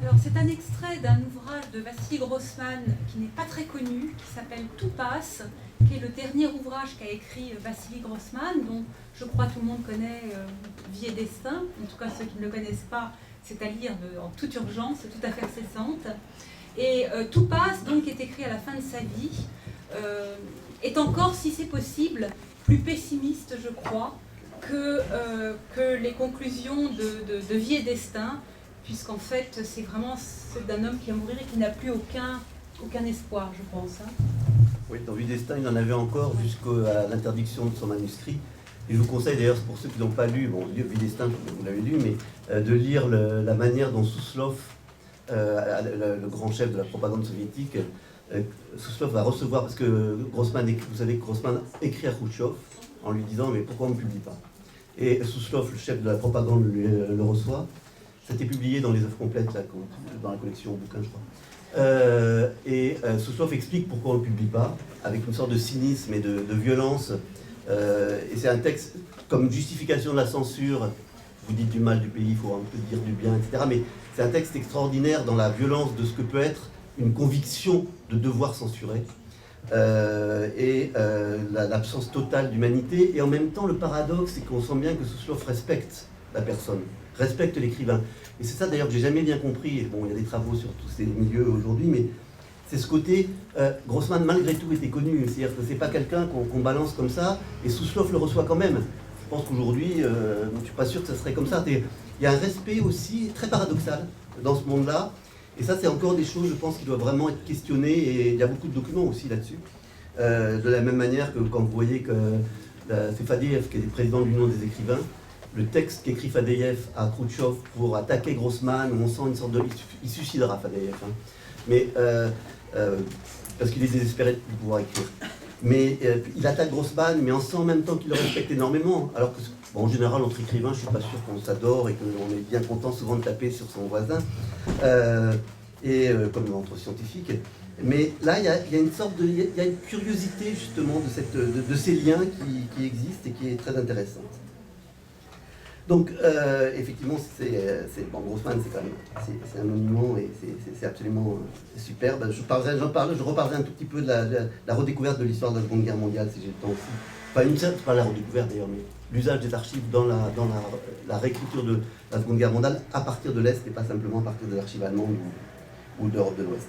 Alors c'est un extrait d'un ouvrage de Vassili Grossman qui n'est pas très connu, qui s'appelle Tout passe, qui est le dernier ouvrage qu'a écrit Vassili Grossman, dont je crois tout le monde connaît Vie et Destin, en tout cas ceux qui ne le connaissent pas, c'est à lire en toute urgence, c'est tout à fait incessante. Et Tout passe, donc, qui est écrit à la fin de sa vie, est encore, si c'est possible, plus pessimiste, je crois, que les conclusions de Vie et Destin, puisqu'en fait, c'est vraiment celle d'un homme qui va mourir et qui n'a plus aucun espoir, je pense. Hein. Oui, dans Vie et Destin, il en avait encore jusqu'à l'interdiction de son manuscrit. Et je vous conseille d'ailleurs, pour ceux qui n'ont pas lu, bon, Vie et Destin, vous l'avez lu, mais de lire la manière dont Souslov, le grand chef de la propagande soviétique, Souslov va recevoir, parce que Grossman, vous savez que Grossman écrit à Khrouchtchev en lui disant « mais pourquoi on ne publie pas ?» Et Souslov, le chef de la propagande, le reçoit. C'était publié dans les œuvres complètes, là, dans la collection bouquins, je crois. Souslov explique pourquoi on ne le publie pas, avec une sorte de cynisme et de violence. Et c'est un texte comme justification de la censure. Vous dites du mal du pays, il faut un peu dire du bien, etc. Mais c'est un texte extraordinaire dans la violence de ce que peut être une conviction de devoir censurer. L'absence totale d'humanité. Et en même temps, le paradoxe, c'est qu'on sent bien que Souslov respecte la personne, respecte l'écrivain. Et c'est ça d'ailleurs que j'ai jamais bien compris. Et bon, il y a des travaux sur tous ces milieux aujourd'hui, mais c'est ce côté, Grossman malgré tout était connu, c'est-à-dire que c'est pas quelqu'un qu'on balance comme ça, et Souslov le reçoit quand même. Je pense qu'aujourd'hui, je suis pas sûr que ça serait comme ça. Il y a un respect aussi très paradoxal dans ce monde-là, et ça c'est encore des choses, je pense, qui doivent vraiment être questionnées, et il y a beaucoup de documents aussi là-dessus. De la même manière que quand vous voyez que c'est Fadeev qui est le président de l'Union des écrivains, le texte qu'écrit Fadeev à Khrouchtchev pour attaquer Grossman, on sent une sorte de... Il suicidera Fadeev, hein. Mais, parce qu'il est désespéré de pouvoir écrire. Mais il attaque Grossman, mais on sent en même temps qu'il le respecte énormément. Alors que, bon, en général, entre écrivains, je ne suis pas sûr qu'on s'adore et qu'on est bien content souvent de taper sur son voisin, comme entre scientifiques. Mais là, il y a une sorte de... Il y a une curiosité, justement, de ces liens qui existent et qui est très intéressante. Donc, effectivement, bon, Grossman, c'est un monument et c'est absolument superbe. Je reparlerai un tout petit peu de la redécouverte de l'histoire de la Seconde Guerre mondiale, si j'ai le temps aussi. Enfin, pas la redécouverte d'ailleurs, mais l'usage des archives dans la réécriture de la Seconde Guerre mondiale à partir de l'Est et pas simplement à partir de l'archive allemande ou d'Europe de l'Ouest.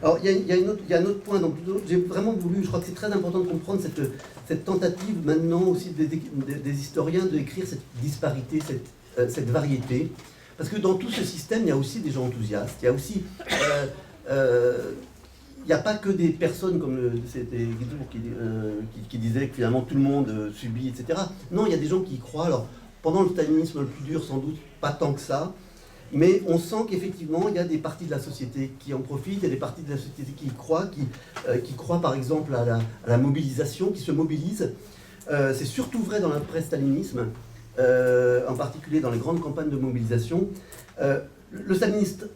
Alors, il y a un autre point, donc j'ai vraiment voulu, je crois que c'est très important de comprendre cette tentative maintenant aussi des historiens d'écrire cette disparité, cette variété, parce que dans tout ce système, il y a aussi des gens enthousiastes, il y a aussi, il n'y a pas que des personnes comme c'était Guidour qui disait que finalement tout le monde subit, etc. Non, il y a des gens qui y croient, alors pendant le stalinisme le plus dur, sans doute, pas tant que ça. Mais on sent qu'effectivement, il y a des parties de la société qui en profitent, il y a des parties de la société qui y croient, qui croient par exemple à la mobilisation, qui se mobilisent. C'est surtout vrai dans l'après-stalinisme, en particulier dans les grandes campagnes de mobilisation. Le staliniste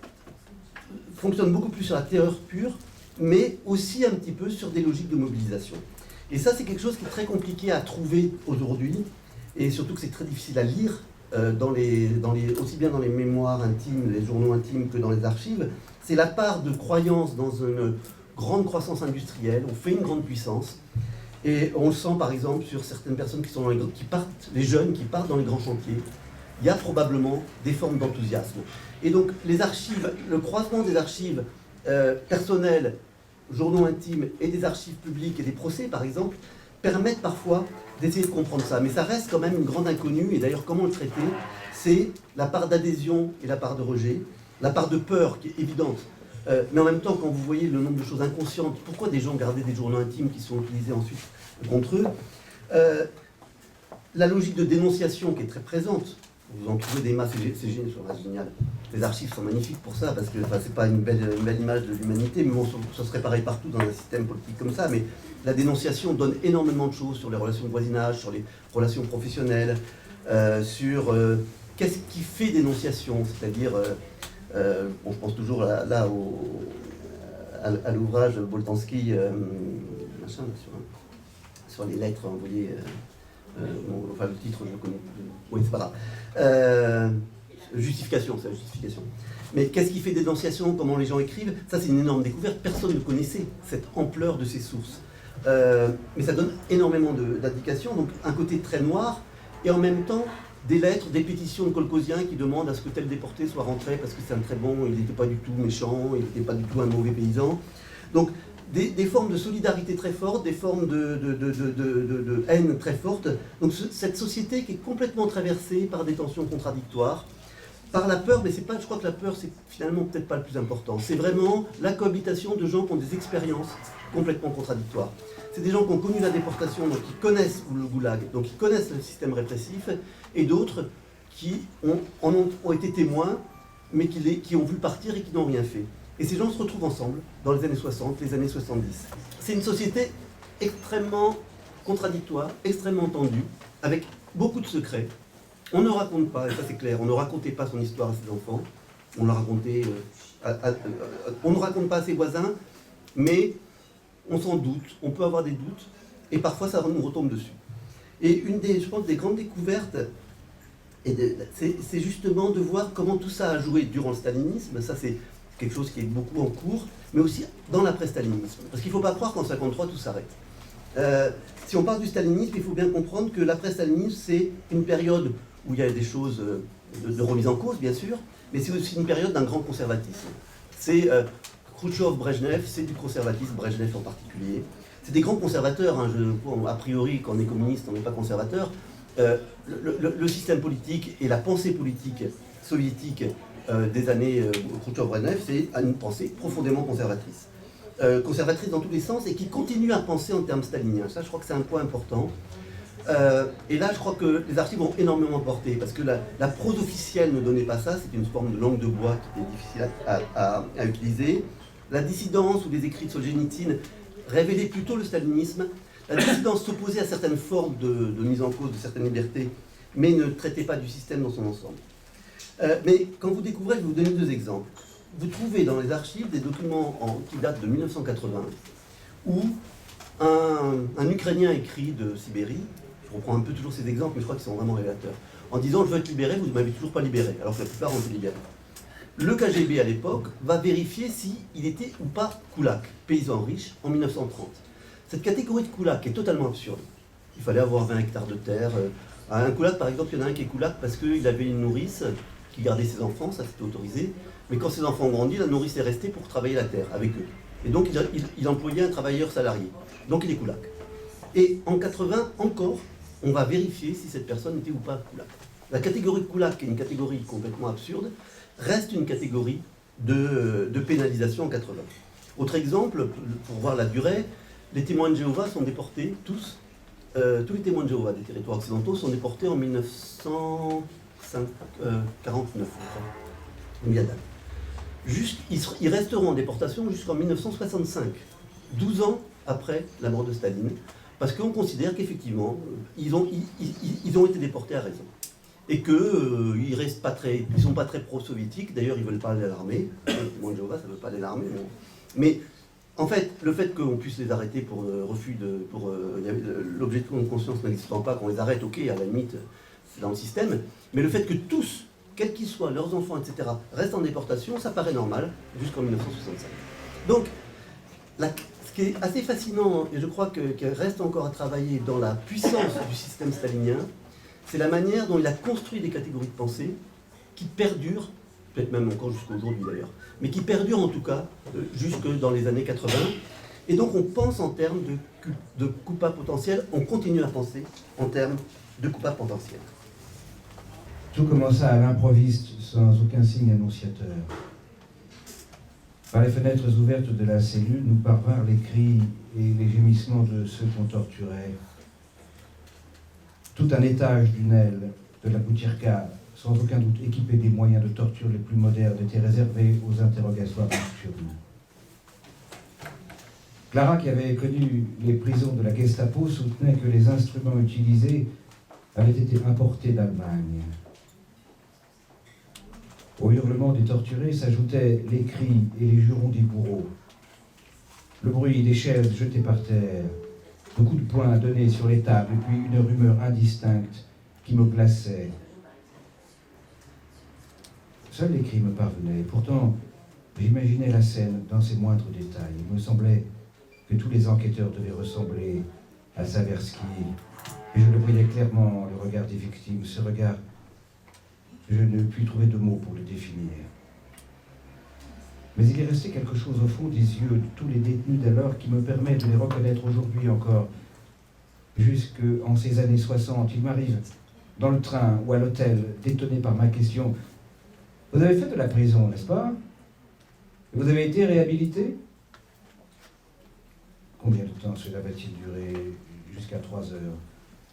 fonctionne beaucoup plus sur la terreur pure, mais aussi un petit peu sur des logiques de mobilisation. Et ça, c'est quelque chose qui est très compliqué à trouver aujourd'hui, et surtout que c'est très difficile à lire. Aussi bien dans les mémoires intimes, les journaux intimes que dans les archives, c'est la part de croyance dans une grande croissance industrielle, on fait une grande puissance, Et on le sent par exemple sur certaines personnes qui sont les jeunes qui partent dans les grands chantiers. Il y a probablement des formes d'enthousiasme. Et donc les archives, le croisement des archives personnelles, journaux intimes et des archives publiques et des procès par exemple, permettent parfois d'essayer de comprendre ça. Mais ça reste quand même une grande inconnue, et d'ailleurs comment le traiter, c'est la part d'adhésion et la part de rejet, la part de peur qui est évidente. Mais en même temps, quand vous voyez le nombre de choses inconscientes, pourquoi des gens gardaient des journaux intimes qui sont utilisés ensuite contre eux, la logique de dénonciation qui est très présente, vous en trouvez des masses, c'est génial. Les archives sont magnifiques pour ça, parce que c'est pas une belle image de l'humanité, mais bon, ça serait pareil partout dans un système politique comme ça, mais la dénonciation donne énormément de choses sur les relations de voisinage, sur les relations professionnelles, sur qu'est-ce qui fait dénonciation, c'est-à-dire... bon, je pense toujours à l'ouvrage Boltanski, machin, sur les lettres envoyées. Enfin, le titre, je le connais. Oui, c'est pas grave. Justification, c'est la justification. Mais qu'est-ce qui fait dénonciation, comment les gens écrivent? Ça, c'est une énorme découverte. Personne ne connaissait cette ampleur de ces sources. Mais ça donne énormément d'indications. Donc, un côté très noir, et en même temps, des lettres, des pétitions de colcosiens qui demandent à ce que tel déporté soit rentré parce que c'est un très bon, il n'était pas du tout méchant, il n'était pas du tout un mauvais paysan. Donc des formes de solidarité très fortes, des formes de haine très fortes. Donc cette société qui est complètement traversée par des tensions contradictoires, par la peur, mais c'est pas, je crois que la peur c'est finalement peut-être pas le plus important. C'est vraiment la cohabitation de gens qui ont des expériences complètement contradictoires. C'est des gens qui ont connu la déportation, donc qui connaissent le goulag, donc qui connaissent le système répressif, et d'autres qui ont été témoins, mais qui ont vu partir et qui n'ont rien fait. Et ces gens se retrouvent ensemble dans les années 60, les années 70. C'est une société extrêmement contradictoire, extrêmement tendue, avec beaucoup de secrets. On ne raconte pas, et ça c'est clair, on ne racontait pas son histoire à ses enfants, on la racontait, on ne raconte pas à ses voisins, mais on s'en doute, on peut avoir des doutes, et parfois ça nous retombe dessus. Et une des, je pense, des grandes découvertes, c'est justement de voir comment tout ça a joué durant le stalinisme. Ça c'est quelque chose qui est beaucoup en cours, mais aussi dans l'après-stalinisme. Parce qu'il ne faut pas croire qu'en 1953 tout s'arrête. Si on parle du stalinisme, il faut bien comprendre que l'après-stalinisme, c'est une période où il y a des choses de remise en cause, bien sûr, mais c'est aussi une période d'un grand conservatisme. C'est Khrouchtchev, Brejnev, c'est du conservatisme, Brejnev en particulier. C'est des grands conservateurs, hein, a priori, quand on est communiste, on n'est pas conservateur. Le système politique et la pensée politique soviétique des années Khrouchtchev-Brejnev, c'est une pensée profondément conservatrice. Conservatrice dans tous les sens et qui continue à penser en termes staliniens. Ça, je crois que c'est un point important. Et là, je crois que les archives ont énormément porté, parce que la prose officielle ne donnait pas ça, c'est une forme de langue de bois qui était difficile à utiliser. La dissidence ou les écrits de Solzhenitsyn révélaient plutôt le stalinisme. La dissidence s'opposait à certaines formes de mise en cause de certaines libertés, mais ne traitait pas du système dans son ensemble. Mais quand vous découvrez, je vais vous donner deux exemples. Vous trouvez dans les archives des documents qui datent de 1980, où un Ukrainien écrit de Sibérie, je reprends un peu toujours ces exemples, mais je crois qu'ils sont vraiment révélateurs, en disant « je veux être libéré, vous ne m'avez toujours pas libéré », alors que la plupart ont été libérés. Le KGB à l'époque va vérifier s'il était ou pas koulak, paysan riche, en 1930. Cette catégorie de koulak est totalement absurde. Il fallait avoir 20 hectares de terre. Un koulak, par exemple, il y en a un qui est koulak parce qu'il avait une nourrice qui gardait ses enfants, ça c'était autorisé. Mais quand ses enfants ont grandi, la nourrice est restée pour travailler la terre avec eux. Et donc il employait un travailleur salarié. Donc il est koulak. Et en 80, encore, on va vérifier si cette personne était ou pas koulak. La catégorie de koulak, qui est une catégorie complètement absurde, reste une catégorie de pénalisation en 80. Autre exemple, pour voir la durée, les témoins de Jéhovah sont déportés, tous les témoins de Jéhovah des territoires occidentaux sont déportés en 1949, ils resteront en déportation jusqu'en 1965, 12 ans après la mort de Staline, parce qu'on considère qu'effectivement, ils ont été déportés à raison. Et qu'ils ne sont pas très pro-soviétiques, d'ailleurs ils ne veulent pas aller à l'armée, les témoins de Jéhovah, ça ne veut pas aller à l'armée, bon. Mais en fait, le fait qu'on puisse les arrêter pour refus l'objet de conscience n'existant pas, qu'on les arrête, ok, à la limite, c'est dans le système, mais le fait que tous, quels qu'ils soient, leurs enfants, etc., restent en déportation, ça paraît normal, jusqu'en 1965. Donc, ce qui est assez fascinant, et je crois qu'il reste encore à travailler dans la puissance du système stalinien, c'est la manière dont il a construit des catégories de pensée qui perdurent, peut-être même encore jusqu'à aujourd'hui d'ailleurs, mais qui perdurent en tout cas jusque dans les années 80. Et donc on pense en termes de coupables potentiels, on continue à penser en termes de coupables potentiels. Tout commença à l'improviste, sans aucun signe annonciateur. Par les fenêtres ouvertes de la cellule, nous parvinrent les cris et les gémissements de ceux qu'on torturait. Tout un étage d'une aile de la Boutirka, sans aucun doute équipé des moyens de torture les plus modernes, était réservé aux interrogatoires nocturnes. Clara, qui avait connu les prisons de la Gestapo, soutenait que les instruments utilisés avaient été importés d'Allemagne. Aux hurlements des torturés s'ajoutaient les cris et les jurons des bourreaux. Le bruit des chaises jetées par terre, de coups de poing donnés sur les tables, et puis une rumeur indistincte qui me glaçait. Seuls les cris me parvenaient. Pourtant, j'imaginais la scène dans ses moindres détails. Il me semblait que tous les enquêteurs devaient ressembler à Saversky. Et je le voyais clairement, le regard des victimes, ce regard, je ne puis trouver de mots pour le définir. Mais il est resté quelque chose au fond des yeux de tous les détenus d'alors qui me permet de les reconnaître aujourd'hui encore. Jusqu'en ces années 60, il m'arrive, dans le train ou à l'hôtel, d'étonner par ma question. Vous avez fait de la prison, n'est-ce pas? Vous avez été réhabilité? Combien de temps cela va-t-il durer? Jusqu'à 3 heures,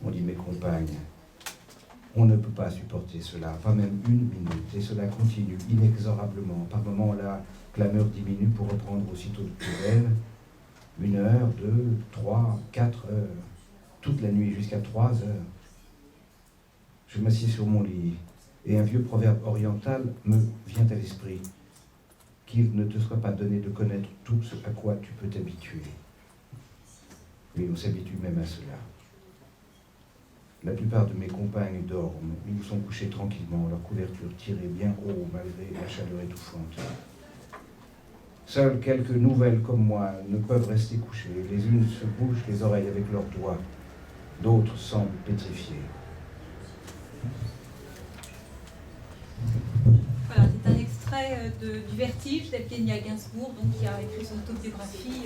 ont dit mes compagnes. On ne peut pas supporter cela, pas même une minute, et cela continue inexorablement. Par moments, la clameur diminue pour reprendre aussitôt de plus belle. 1 heure, 2, 3, 4 heures, toute la nuit jusqu'à 3 heures. Je m'assieds sur mon lit, et un vieux proverbe oriental me vient à l'esprit. Qu'il ne te soit pas donné de connaître tout ce à quoi tu peux t'habituer. Oui, on s'habitue même à cela. La plupart de mes compagnes dorment, ils sont couchés tranquillement, leur couverture tirée bien haut malgré la chaleur étouffante. Seules quelques nouvelles comme moi ne peuvent rester couchées. Les unes se bouchent les oreilles avec leurs doigts, d'autres semblent pétrifiées. Voilà, c'est un extrait du Vertige d'Evgenia Gainsbourg, donc, qui a écrit son autobiographie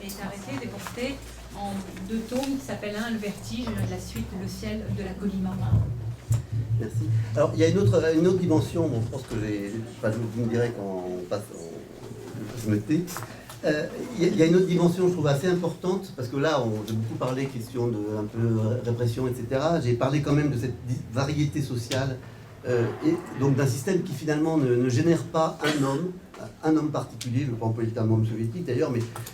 et est arrêté, déporté en 2 tomes, qui s'appelle Le Vertige, la suite, Le ciel de la Colima. Merci. Alors, il y a une autre dimension, bon, je pense que vous me direz quand on passe, je me tais. Il y a une autre dimension, je trouve, assez importante, parce que là, j'ai beaucoup parlé question de un peu répression, etc. J'ai parlé quand même de cette variété sociale, et donc d'un système qui finalement ne génère pas un homme particulier, je ne prends pas le terme homme soviétique d'ailleurs,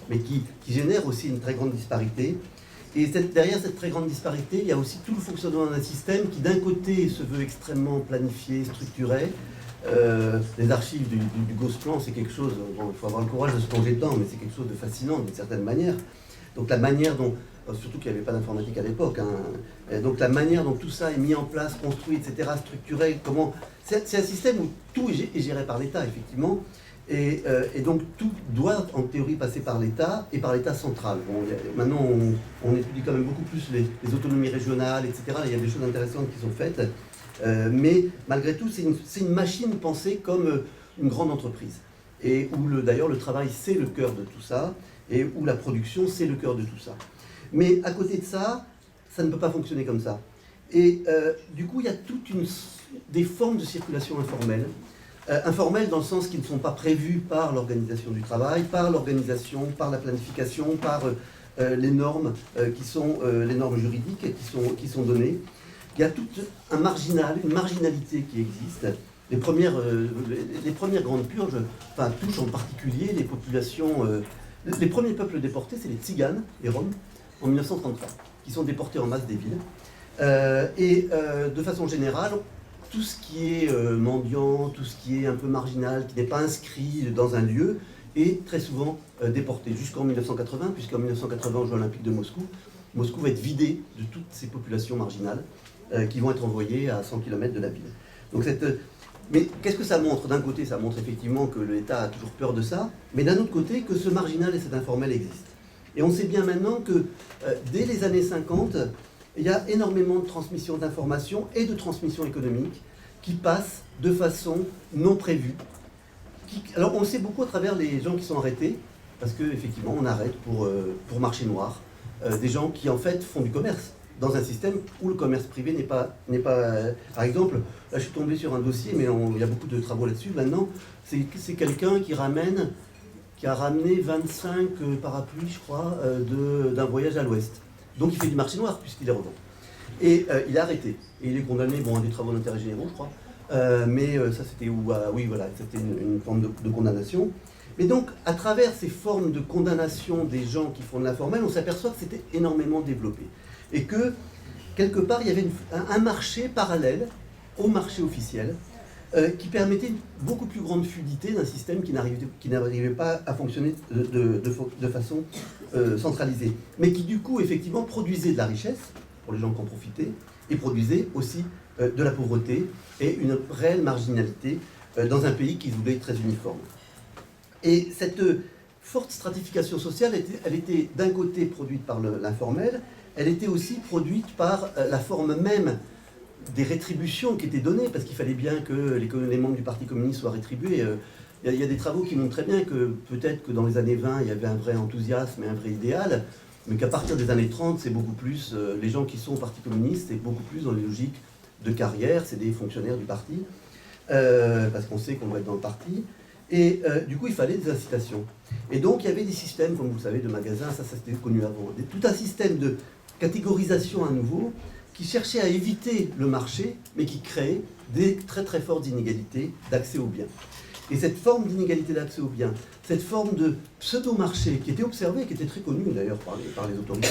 mais qui génère aussi une très grande disparité. Et derrière cette très grande disparité, il y a aussi tout le fonctionnement d'un système qui d'un côté se veut extrêmement planifié, structuré. Les archives du Gosplan, c'est quelque chose, bon, il faut avoir le courage de se plonger dedans, mais c'est quelque chose de fascinant d'une certaine manière. Donc la manière dont, surtout qu'il n'y avait pas d'informatique à l'époque, hein, donc la manière dont tout ça est mis en place, construit, etc., structuré, comment... C'est un système où tout est géré par l'État, effectivement, et donc tout doit en théorie passer par l'État et par l'État central. Bon, maintenant, on étudie quand même beaucoup plus les autonomies régionales, etc. Là, il y a des choses intéressantes qui sont faites, mais malgré tout, c'est une machine pensée comme une grande entreprise, et où d'ailleurs le travail, c'est le cœur de tout ça, et où la production, c'est le cœur de tout ça. Mais à côté de ça, ça ne peut pas fonctionner comme ça. Et du coup, il y a toutes des formes de circulation informelle. Informelles dans le sens qu'ils ne sont pas prévues par l'organisation du travail, par l'organisation, par la planification, par les normes qui sont les normes juridiques qui sont données. Il y a toute une marginalité qui existe. Les premières grandes purges touchent en particulier les populations... les premiers peuples déportés, c'est les Tziganes, les Roms, en 1933, qui sont déportés en masse des villes. De façon générale, tout ce qui est mendiant, tout ce qui est un peu marginal, qui n'est pas inscrit dans un lieu, est très souvent déporté, jusqu'en 1980, puisqu'en 1980, aux Jeux Olympiques de Moscou, Moscou va être vidé de toutes ces populations marginales qui vont être envoyées à 100 km de la ville. Donc mais qu'est-ce que ça montre? D'un côté, ça montre effectivement que l'État a toujours peur de ça, mais d'un autre côté, que ce marginal et cet informel existent. Et on sait bien maintenant que dès les années 50, il y a énormément de transmission d'informations et de transmission économique qui passent de façon non prévue. Alors on le sait beaucoup à travers les gens qui sont arrêtés, parce qu'effectivement on arrête pour marché noir, des gens qui en fait font du commerce, dans un système où le commerce privé n'est pas par exemple, là je suis tombé sur un dossier, mais il y a beaucoup de travaux là-dessus maintenant, c'est quelqu'un qui a ramené 25 parapluies, je crois, d'un voyage à l'ouest. Donc il fait du marché noir puisqu'il les revend. Et il est arrêté. Et il est condamné à des travaux d'intérêt généraux, je crois. Mais ça c'était c'était une forme de condamnation. Mais donc, à travers ces formes de condamnation des gens qui font de l'informel, on s'aperçoit que c'était énormément développé. Et que, quelque part, il y avait un marché parallèle au marché officiel qui permettait une beaucoup plus grande fluidité d'un système qui n'arrivait pas à fonctionner de façon centralisée. Mais qui, du coup, effectivement, produisait de la richesse pour les gens qui en profitaient et produisait aussi de la pauvreté et une réelle marginalité dans un pays qui se voulait très uniforme. Et cette forte stratification sociale, elle était d'un côté produite par l'informel, elle était aussi produite par la forme même des rétributions qui étaient données, parce qu'il fallait bien que les membres du Parti communiste soient rétribués. Il y a des travaux qui montrent très bien que peut-être que dans les années 20, il y avait un vrai enthousiasme et un vrai idéal, mais qu'à partir des années 30, c'est beaucoup plus, les gens qui sont au Parti communiste, c'est beaucoup plus dans les logiques de carrière, c'est des fonctionnaires du parti, parce qu'on sait qu'on va être dans le parti. Et du coup, il fallait des incitations. Et donc, il y avait des systèmes, comme vous le savez, de magasins, ça c'était connu avant. Tout un système de catégorisation à nouveau qui cherchait à éviter le marché, mais qui créait des très très fortes inégalités d'accès aux biens. Et cette forme d'inégalité d'accès aux biens, cette forme de pseudo-marché qui était observée, qui était très connue d'ailleurs par les autorités,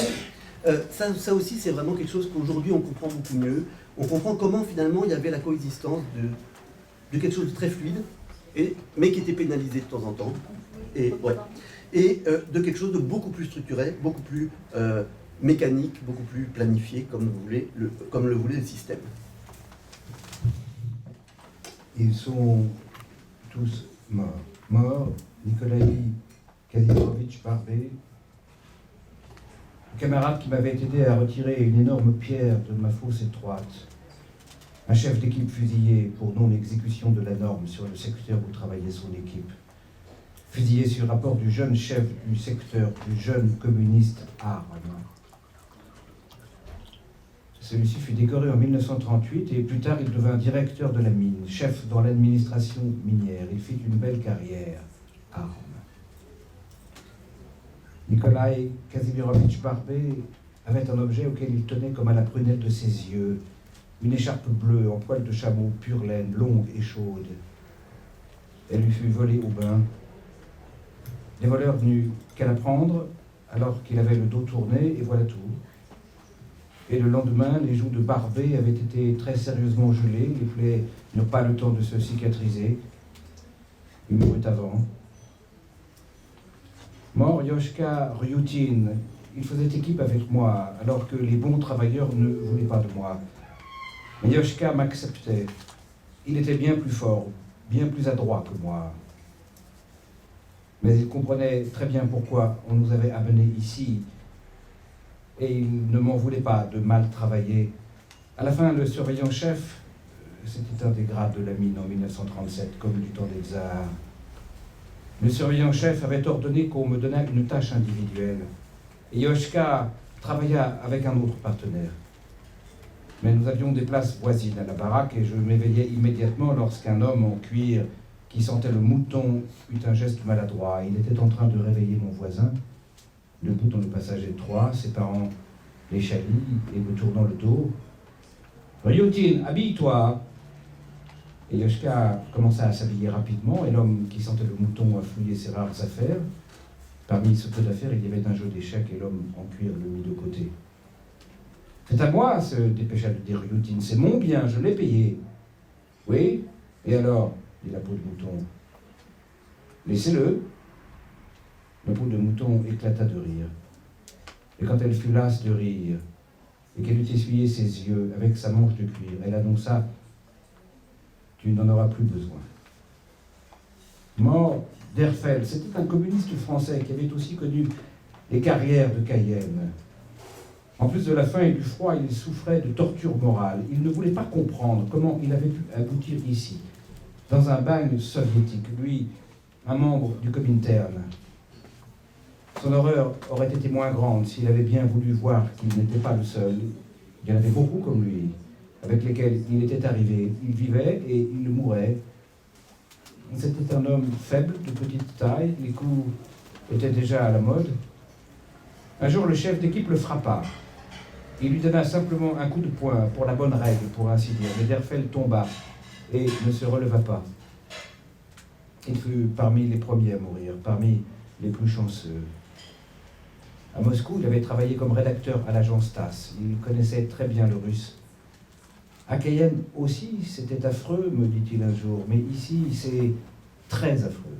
ça aussi c'est vraiment quelque chose qu'aujourd'hui on comprend beaucoup mieux. On comprend comment finalement il y avait la coexistence de quelque chose de très fluide, mais qui était pénalisé de temps en temps, et de quelque chose de beaucoup plus structuré, beaucoup plus mécanique, beaucoup plus planifié, comme le voulait le système. Ils sont tous morts. Nikolai Kazimirovitch Barbé, le camarade qui m'avait aidé à retirer une énorme pierre de ma fosse étroite, un chef d'équipe fusillé pour non-exécution de la norme sur le secteur où travaillait son équipe, fusillé sur rapport du jeune chef du secteur, du jeune communiste Arne. Celui-ci fut décoré en 1938 et plus tard il devint directeur de la mine, chef dans l'administration minière. Il fit une belle carrière, Arne. Nikolai Kazimirovitch Barbé avait un objet auquel il tenait comme à la prunelle de ses yeux, une écharpe bleue en poil de chameau, pure laine, longue et chaude. Elle lui fut volée au bain. Les voleurs n'eurent qu'à la prendre alors qu'il avait le dos tourné, et voilà tout. Et le lendemain, les joues de Barbé avaient été très sérieusement gelées, les plaies n'eurent pas le temps de se cicatriser. Il mourut avant. Mort Yoshka Ryutin, il faisait équipe avec moi, alors que les bons travailleurs ne voulaient pas de moi. Mais Yoshka m'acceptait. Il était bien plus fort, bien plus adroit que moi. Mais il comprenait très bien pourquoi on nous avait amenés ici. Et il ne m'en voulait pas de mal travailler. À la fin, le surveillant-chef, c'était un des grades de la mine en 1937, comme du temps des tsars. Le surveillant-chef avait ordonné qu'on me donnât une tâche individuelle. Et Yoshka travailla avec un autre partenaire. Mais nous avions des places voisines à la baraque et je m'éveillai immédiatement lorsqu'un homme en cuir qui sentait le mouton eut un geste maladroit. Il était en train de réveiller mon voisin, debout dans le passage étroit, séparant les chalis et me tournant le dos. « Ryutin, habille-toi !» Et Yoshka commença à s'habiller rapidement et l'homme qui sentait le mouton a fouillé ses rares affaires. Parmi ce peu d'affaires, il y avait un jeu d'échecs et l'homme en cuir le mit de côté. « C'est à moi, se dépêcha de dire Ryutin, c'est mon bien, je l'ai payé. »« Oui, et alors ?» dit la peau de mouton. « Laissez-le. » La peau de mouton éclata de rire. Et quand elle fut lasse de rire, et qu'elle eut essuyé ses yeux avec sa manche de cuir, elle annonça « Tu n'en auras plus besoin. » Mort d'Herfel, c'était un communiste français qui avait aussi connu les carrières de Cayenne. En plus de la faim et du froid, il souffrait de torture morale. Il ne voulait pas comprendre comment il avait pu aboutir ici, dans un bagne soviétique, lui, un membre du Comintern. Son horreur aurait été moins grande s'il avait bien voulu voir qu'il n'était pas le seul. Il y en avait beaucoup comme lui, avec lesquels il était arrivé. Il vivait et il mourait. C'était un homme faible, de petite taille, les coups étaient déjà à la mode. Un jour, le chef d'équipe le frappa. Il lui donna simplement un coup de poing, pour la bonne règle, pour ainsi dire. Mais Derfel tomba et ne se releva pas. Il fut parmi les premiers à mourir, parmi les plus chanceux. À Moscou, il avait travaillé comme rédacteur à l'agence TASS. Il connaissait très bien le russe. À Cayenne aussi, c'était affreux, me dit-il un jour, mais ici, c'est très affreux.